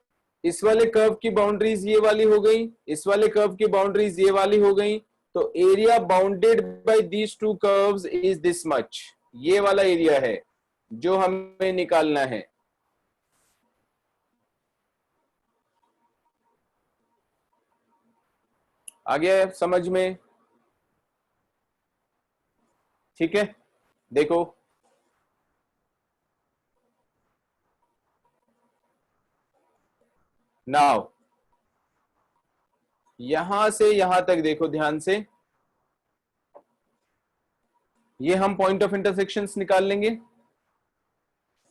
इस वाले कर्व की बाउंड्रीज ये वाली हो गई, इस वाले कर्व की बाउंड्रीज ये वाली हो गई. तो area bounded by these 2 curves is this much. ये वाला एरिया है जो हमें निकालना है. आ गया समझ में? ठीक है, देखो नाउ यहां से यहां तक देखो ध्यान से, ये हम पॉइंट ऑफ इंटरसेक्शंस निकाल लेंगे.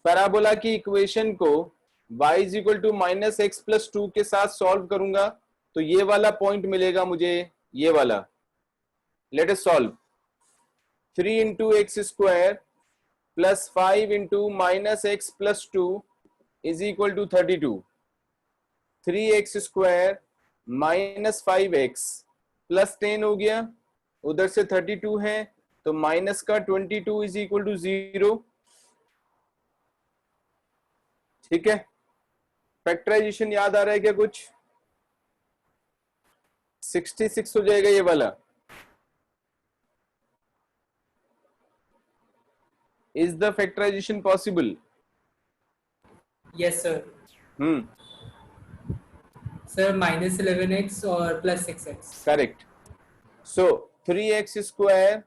पैराबोला की इक्वेशन को y is equal to -x + 2 के साथ सॉल्व करूंगा तो ये वाला पॉइंट मिलेगा मुझे, ये वाला. Let us solve. 3 × x² + 5 × -x + 2 is equal to 32. 3x² - 5x + 10 हो गया, उधर से 32 है, तो माइनस का 22 इज इक्वल टू 0. ठीक है, फैक्टराइजेशन याद आ रहा है क्या कुछ? 66 हो जाएगा ये वाला. Is the factorization possible? Yes, sir. Sir, minus 11x or plus 6x. Correct. So 3x square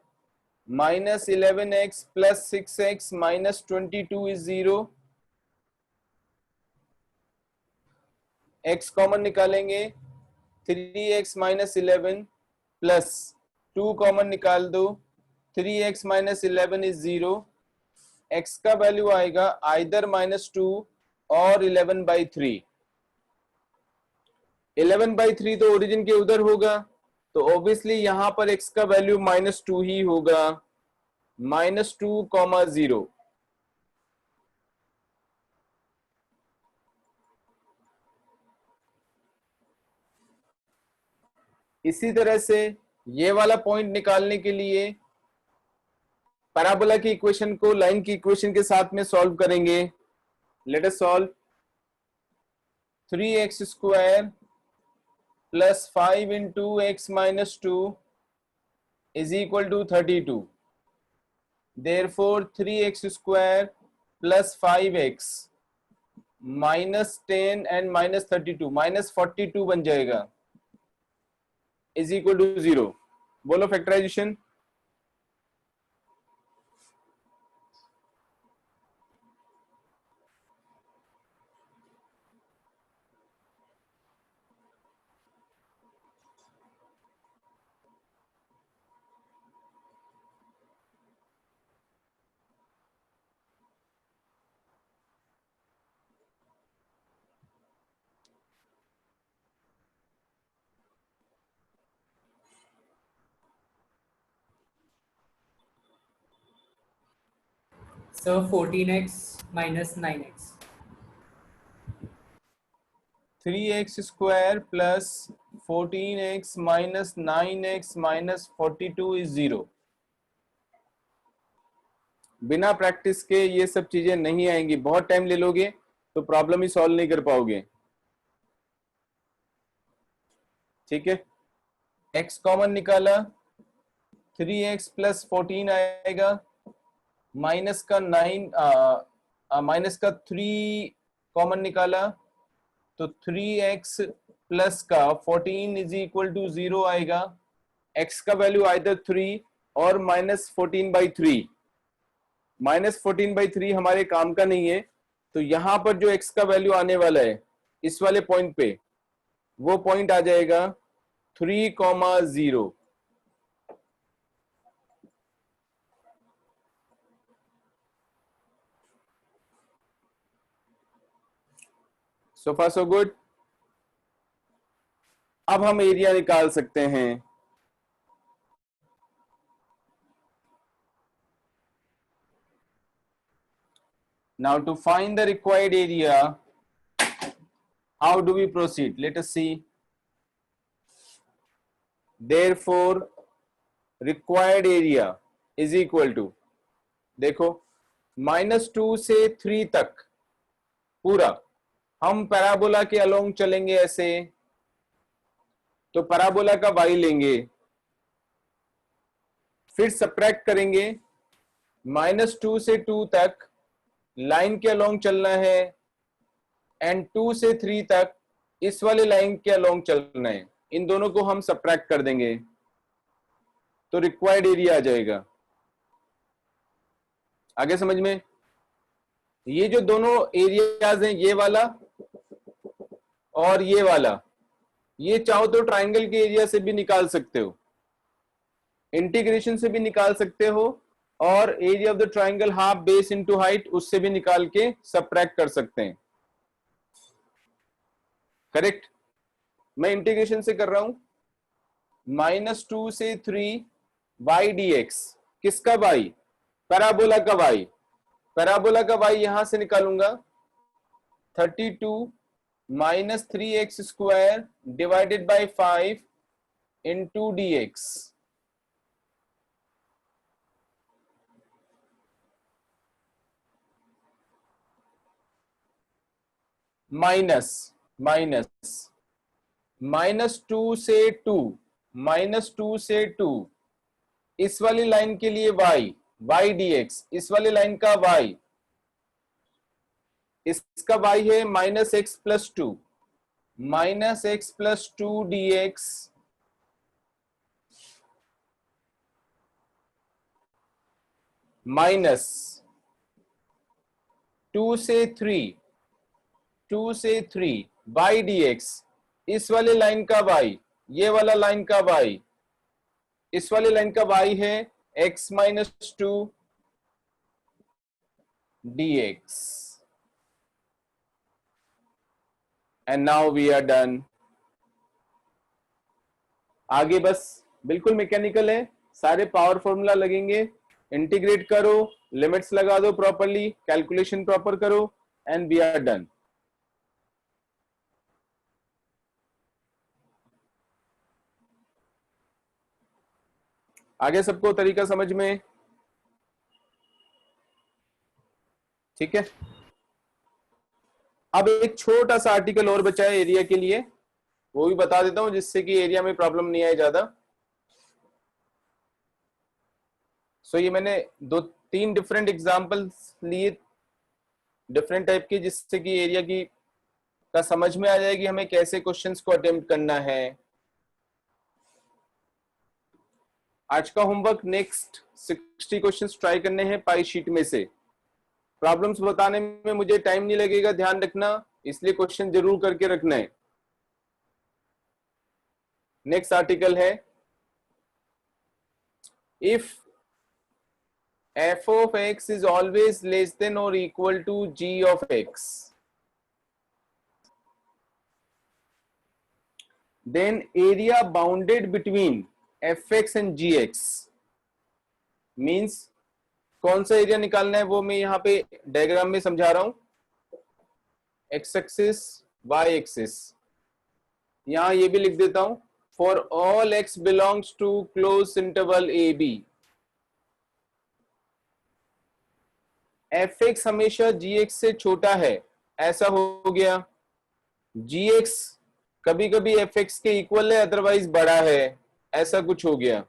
minus 11x plus 6x minus 22 is 0. x common निकालेंगे, 3x minus 11 plus 2 कॉमन निकाल दो, 3x minus 11 is 0. x का value आएगा either -2 और 11/3. 11/3 तो origin के उधर होगा, तो ऑब्वियसली यहां पर x का वैल्यू -2 ही होगा. -2, 0. इसी तरह से ये वाला पॉइंट निकालने के लिए पैराबोला की इक्वेशन को लाइन की इक्वेशन के साथ में सॉल्व करेंगे. Late us solve. 3x square plus 5 into x minus 2 is equal to 32. Therefore 3x square plus 5x minus 10 and minus 32 minus 42 बन जाएगा is equal to 0. बोलो factorisation. So 14x minus 9x. 3x square plus 14x minus 9x minus 42 is 0. बिना practice के ये सब चीजें नहीं आएंगी. बहुत टाइम ले लोगे तो प्रॉब्लम ही सॉल्व नहीं कर पाओगे. ठीक है. x कॉमन निकाला, 3x प्लस 14 आएगा, माइनस का 3 कॉमन निकाला तो 3x प्लस का 14 इज इक्वल टू 0 आएगा. x का वैल्यू आइदर 3 और -14/3. -14/3 हमारे काम का नहीं है, तो यहां पर जो x का वैल्यू आने वाला है इस वाले पॉइंट पे, वो पॉइंट आ जाएगा 3,0. So far so good. अब हम एरिया निकाल सकते हैं. Now to find the required area, how do we proceed? Let us see. Therefore, required area is equal to, देखो -2 से 3 तक पूरा हम पैराबोला के अलोंग चलेंगे ऐसे, तो पैराबोला का y लेंगे, फिर सब्ट्रैक्ट करेंगे. -2 से 2 तक लाइन के अलोंग चलना है, एंड 2 से 3 तक इस वाले लाइन के अलोंग चलना है. इन दोनों को हम सब्ट्रैक्ट कर देंगे तो रिक्वायर्ड एरिया आ जाएगा. आगे समझ में? ये जो दोनों एरियाज हैं, ये वाला और ये वाला, ये चाहो तो ट्राइंगल के एरिया से भी निकाल सकते हो, इंटीग्रेशन से भी निकाल सकते हो, और area of the triangle half base into height उससे भी निकाल के सब्ट्रैक्ट कर सकते हैं. करेक्ट. मैं इंटीग्रेशन से कर रहा हूं. -2 से 3 y dx. किसका y? पैराबोला का y. पैराबोला का y यहां से निकालूंगा. 32 minus 3x square divided by 5 into dx. Minus -2 से 2, -2 से 2, इस वाली लाइन के लिए y dx, इस वाली लाइन का y, इसका y है -x + 2, -x + 2 dx माइनस 2 से 3, 2 से 3 y dx, इस वाले लाइन का y, ये वाला लाइन का y, इस वाले लाइन का y है x - 2 dx, and now we are done. आगे बस बिल्कुल मैकेनिकल है, सारे पावर फॉर्मूला लगेंगे, इंटीग्रेट करो, लिमिट्स लगा दो प्रॉपरली, कैलकुलेशन प्रॉपर करो, एंड वी आर डन. आगे सबको तरीका समझ में? ठीक है. अब एक छोटा सा आर्टिकल और बचा है एरिया के लिए, वो भी बता देता हूं जिससे कि एरिया में प्रॉब्लम नहीं आए ज्यादा. सो ये मैंने 2-3 डिफरेंट एग्जांपल्स लिए डिफरेंट टाइप के, जिससे कि एरिया की का समझ में आ जाए कि हमें कैसे क्वेश्चंस को अटेम्प्ट करना है. आज का होमवर्क नेक्स्ट 60 क्वेश्चंस ट्राई करने हैं पाई शीट में से. प्रॉब्लम्स बताने में मुझे टाइम नहीं लगेगा, ध्यान रखना, इसलिए क्वेश्चन जरूर करके रखना है. नेक्स्ट आर्टिकल है, if f of x is always less than or equal to g of x, then area bounded between fx and gx means, कौन सा एरिया निकालना है वो मैं यहाँ पे डायग्राम में समझा रहा हूं. x एक्सिस, y एक्सिस, यहां ये भी लिख देता हूं, for all x belongs to close interval a b, fx हमेशा gx से छोटा है, ऐसा हो गया. gx कभी कभी fx के इक्वल है, अदरवाइज बड़ा है, ऐसा कुछ हो गया.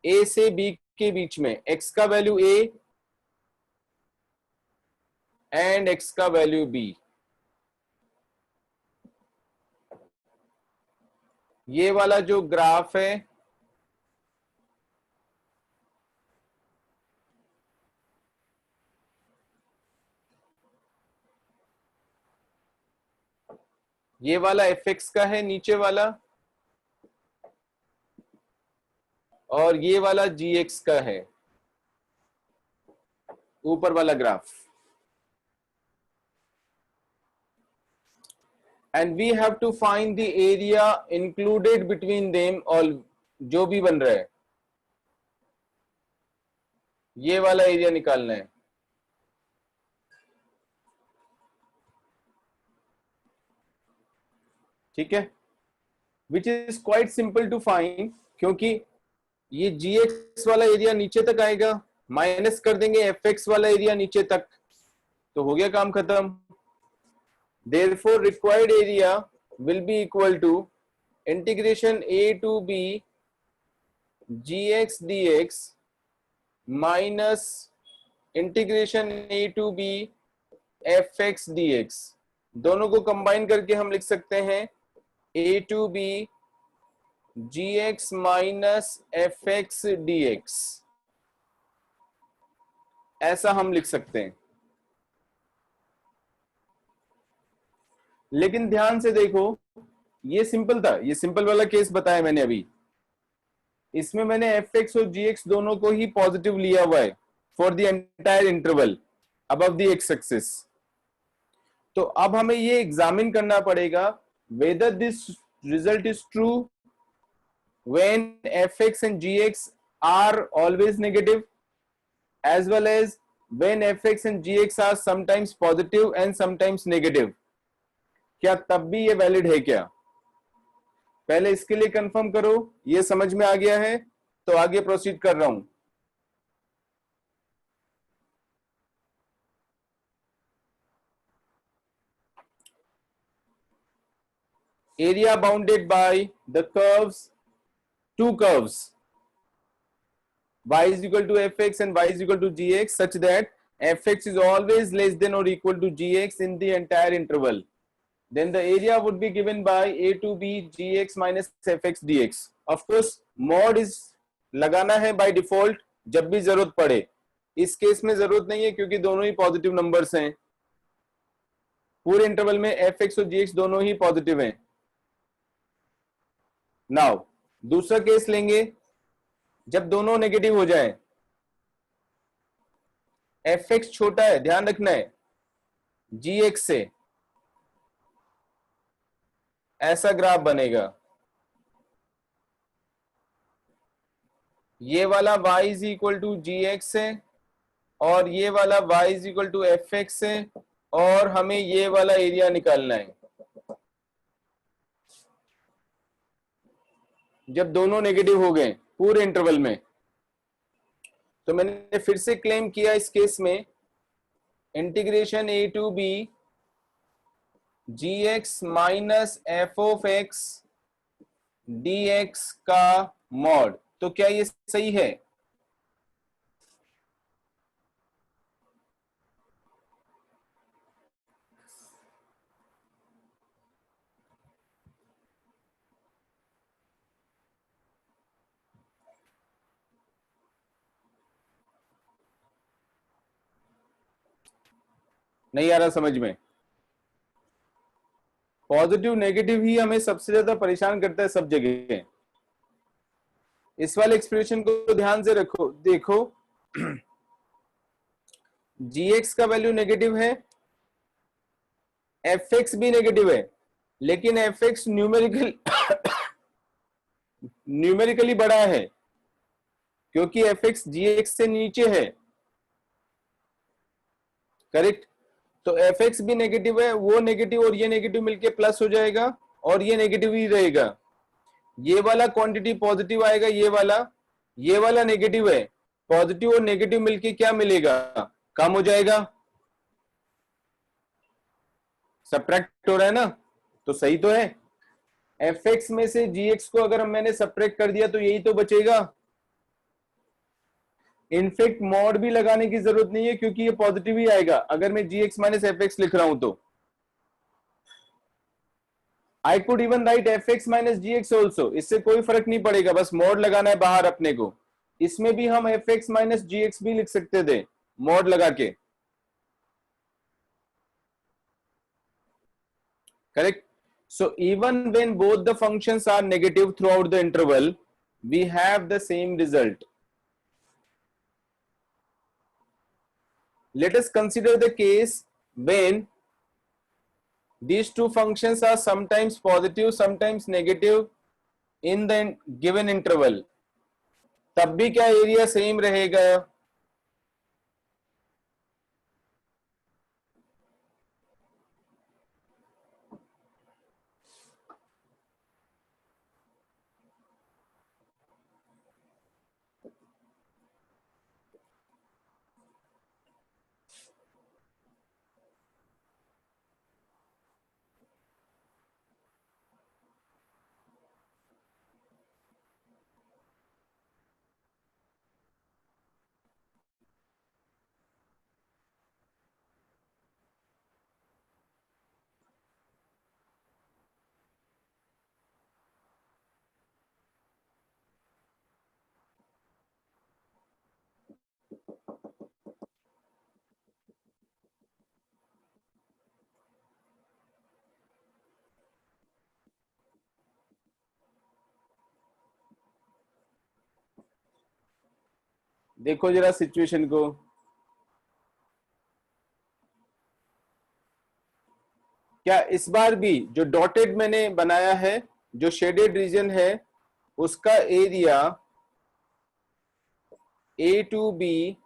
a से b के बीच में x का वैल्यू a एंड x का वैल्यू b. ये वाला जो ग्राफ है ये वाला fx का है नीचे वाला, और ये वाला gx का है ऊपर वाला graph. And we have to find the area included between them, और जो भी बन रहा है ये वाला एरिया निकालना है. ठीक है, which is quite simple to find, क्योंकि ये gx वाला एरिया नीचे तक आएगा, माइनस कर देंगे fx वाला एरिया नीचे तक, तो हो गया काम खत्म. Therefore required area will be equal to integration a to b gx dx minus integration a to b fx dx. दोनों को कंबाइन करके हम लिख सकते हैं a to b gx minus fx dx, ऐसा हम लिख सकते हैं. लेकिन ध्यान से देखो, ये सिंपल था, ये सिंपल वाला केस बताया मैंने अभी, इसमें मैंने fx और gx दोनों को ही पॉजिटिव लिया हुआ है for the entire interval above the x axis. तो अब हमें ये एग्जामिन करना पड़ेगा whether this result is true when fx and gx are always negative, as well as when fx and gx are sometimes positive and sometimes negative. क्या तब भी ये वैलिड है क्या? पहले इसके लिए कंफर्म करो. ये समझ में आ गया है तो आगे प्रोसीड कर रहा हूं. area bounded by the curves, two curves, y is equal to fx and y is equal to gx, such that fx is always less than or equal to gx in the entire interval. Then the area would be given by a to b gx minus fx dx. Of course mod is लगाना है by default जब भी जरूरत पड़े. इस case में जरूरत नहीं है क्योंकि दोनों ही पॉजिटिव नंबर्स हैं. पूरे इंटरवल में fx और gx दोनों ही पॉजिटिव हैं. नाउ दूसरा केस लेंगे जब दोनों नेगेटिव हो जाए. fx छोटा है, ध्यान रखना है, gx से. ऐसा ग्राफ बनेगा. ये वाला y is equal to g x है और ये वाला y is equal to f x है और हमें ये वाला एरिया निकालना है जब दोनों नेगेटिव हो गए पूरे इंटरवल में. तो मैंने फिर से क्लेम किया इस केस में integration a to b gx minus f of x dx का मॉड. तो क्या ये सही है? नहीं आ रहा समझ में? पॉजिटिव नेगेटिव ही हमें सबसे ज्यादा परेशान करता है सब जगह. इस वाले एक्सप्रेशन को ध्यान से रखो, देखो gx का वैल्यू नेगेटिव है, fx भी नेगेटिव है, लेकिन fx न्यूमेरिकली बड़ा है क्योंकि fx gx से नीचे है. करेक्ट. तो fx भी नेगेटिव है, वो नेगेटिव और ये नेगेटिव मिलके प्लस हो जाएगा और ये नेगेटिव ही रहेगा. ये वाला क्वांटिटी पॉजिटिव आएगा, ये वाला नेगेटिव है. पॉजिटिव और नेगेटिव मिलके क्या मिलेगा? कम हो जाएगा. सब्ट्रैक्ट हो रहा है ना, तो सही तो है. fx में से gx को अगर मैंने सब्ट्रैक्ट कर दिया तो यही तो बचेगा. इनफेक्ट मॉड भी लगाने की जरूरत नहीं है क्योंकि ये पॉजिटिव ही आएगा अगर मैं gx माइनस fx लिख रहा हूं तो. I could even write fx minus gx also. इससे कोई फर्क नहीं पड़ेगा, बस मॉड लगाना है बाहर अपने को. इसमें भी हम fx minus gx भी लिख सकते थे मॉड लगा के. Correct. So even when both the functions are negative throughout the interval, we have the same result. Let us consider the case when these two functions are sometimes positive, sometimes negative in the given interval. तब भी क्या area same रहेगा? देखो जरा situation को. क्या इस बार भी जो डॉटेड मैंने बनाया है, जो शेडेड रीजन है, उसका area a to b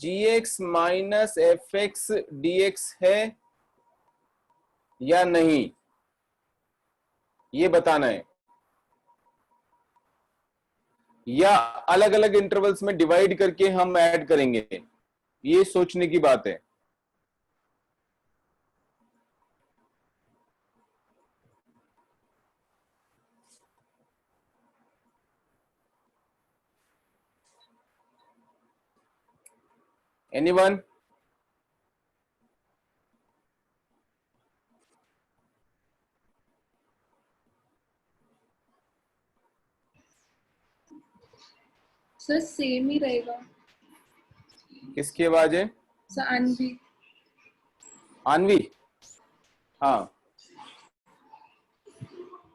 gx minus f x dx है या नहीं, ये बताना है. या अलग अलग इंटरवल्स में डिवाइड करके हम ऐड करेंगे, ये सोचने की बात है. Anyone? सर सेम ही रहेगा किसकी आवाज है? सर अनवी आनवी, हाँ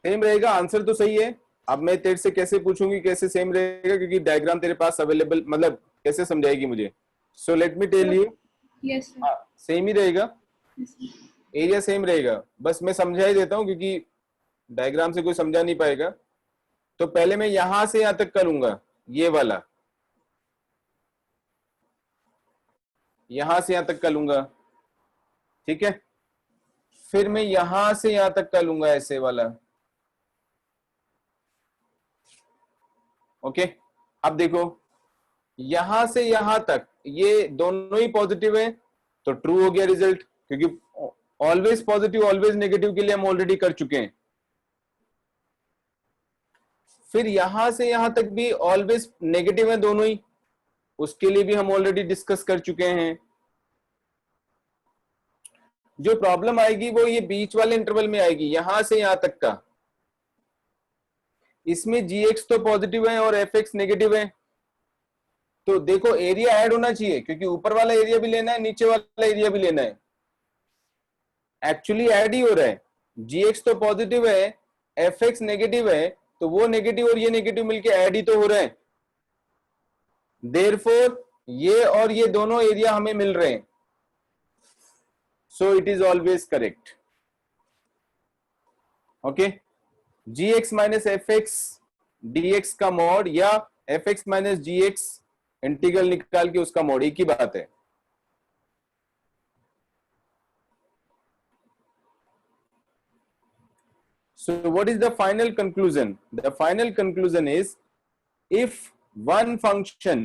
सेम रहेगा, आंसर तो सही है। अब मैं तेरे से कैसे पूछूंगी कैसे सेम रहेगा, क्योंकि डायग्राम तेरे पास अवेलेबल, मतलब कैसे समझाएगी मुझे। So let me tell you, yes sir हाँ सेम ही रहेगा, एरिया सेम रहेगा। बस मैं समझा ही देता हूँ क्योंकि डायग्राम से कोई समझा नहीं पाएगा। तो पहले मैं यहां से यहां तक करूंगा, ये वाला यहां से यहां तक कर लूंगा, ठीक है। फिर मैं यहां से यहां तक कर लूंगा, ऐसे वाला, ओके। अब देखो यहां से यहां तक ये दोनों ही पॉजिटिव है, तो ट्रू हो गया रिजल्ट, क्योंकि ऑलवेज पॉजिटिव ऑलवेज नेगेटिव के लिए हम ऑलरेडी कर चुके हैं। फिर यहां से यहां तक भी ऑलवेज नेगेटिव है दोनों ही, उसके लिए भी हम ऑलरेडी डिस्कस कर चुके हैं। जो प्रॉब्लम आएगी वो ये बीच वाले इंटरवल में आएगी, यहां से यहां तक का। इसमें gx तो पॉजिटिव है और fx नेगेटिव है, तो देखो एरिया ऐड होना चाहिए, क्योंकि ऊपर वाला एरिया भी लेना है नीचे वाला एरिया भी लेना है। एक्चुअली ऐड ही हो रहा है, gx तो पॉजिटिव है fx नेगेटिव है, तो वो नेगेटिव और ये नेगेटिव मिलके ऐड ही तो हो रहे हैं। देयरफॉर ये और ये दोनों एरिया हमें मिल रहे हैं, so it is always correct, okay. gx minus fx dx का मॉड या fx माइनस gx इंटीग्रल निकाल के उसका मॉड, एक ही बात है। So what is the final conclusion? The final conclusion is if one function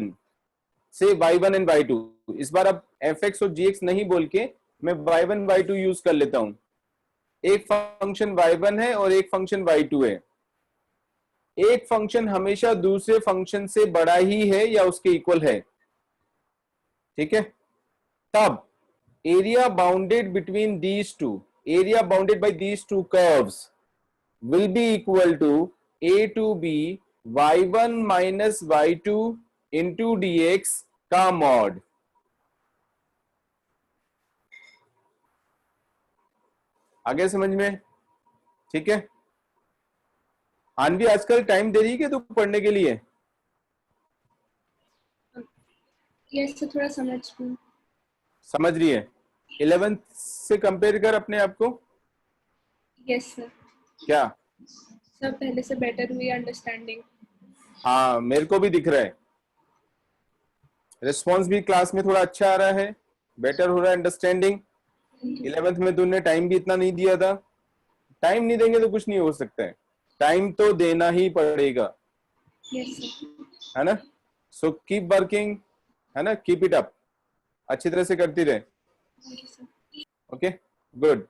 say y1 and y2, इस बार अब fx और gx नहीं बोल के मैं y1 y2 यूज कर लेता हूं। एक फंक्शन y1 है और एक फंक्शन y2 है। एक फंक्शन हमेशा दूसरे फंक्शन से बड़ा ही है या उसके इक्वल है, ठीक है। तब area bounded between these two, area bounded by these two curves will be equal to a to b y1 minus y2 into dx का मॉड। आगे समझ में, ठीक है। आनवी आजकल टाइम दे रही है कि तू पढ़ने के लिए? यस सर थोड़ा समझ रही है? 11th से कंपेयर कर अपने आप को। यस सर क्या? सर पहले से बेटर हुई अंडरस्टैंडिंग। हाँ मेरे को भी दिख रहा है, रिस्पॉन्स भी क्लास में थोड़ा अच्छा आ रहा है, बेटर हो रहा है अंडरस्टैंडिंग। 11th में तूने टाइम भी इतना नहीं दिया था, टाइम नहीं देंगे तो कुछ नहीं हो सकता है, टाइम तो देना ही पड़ेगा, यस सर है ना। सो कीप वर्किंग, है ना, कीप इट अप, अच्छी तरह से करती रहे, thank you sir. Okay good.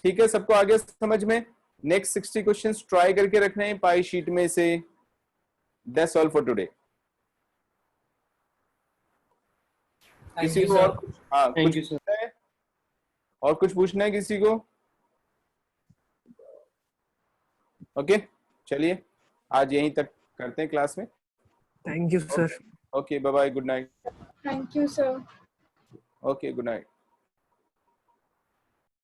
ठीक है, सबको आगे समझ में। नेक्स्ट 60 क्वेश्चंस ट्राई करके रखने हैं पाई शीट में से। That's all for today. Thank किसी you, को sir. और हाँ Thank कुछ you, sir. पूछना है? और कुछ पूछना है किसी को? ओके चलिए आज यहीं तक करते हैं क्लास में। Thank you sir. Okay bye bye, good night. Thank you sir. Okay good night.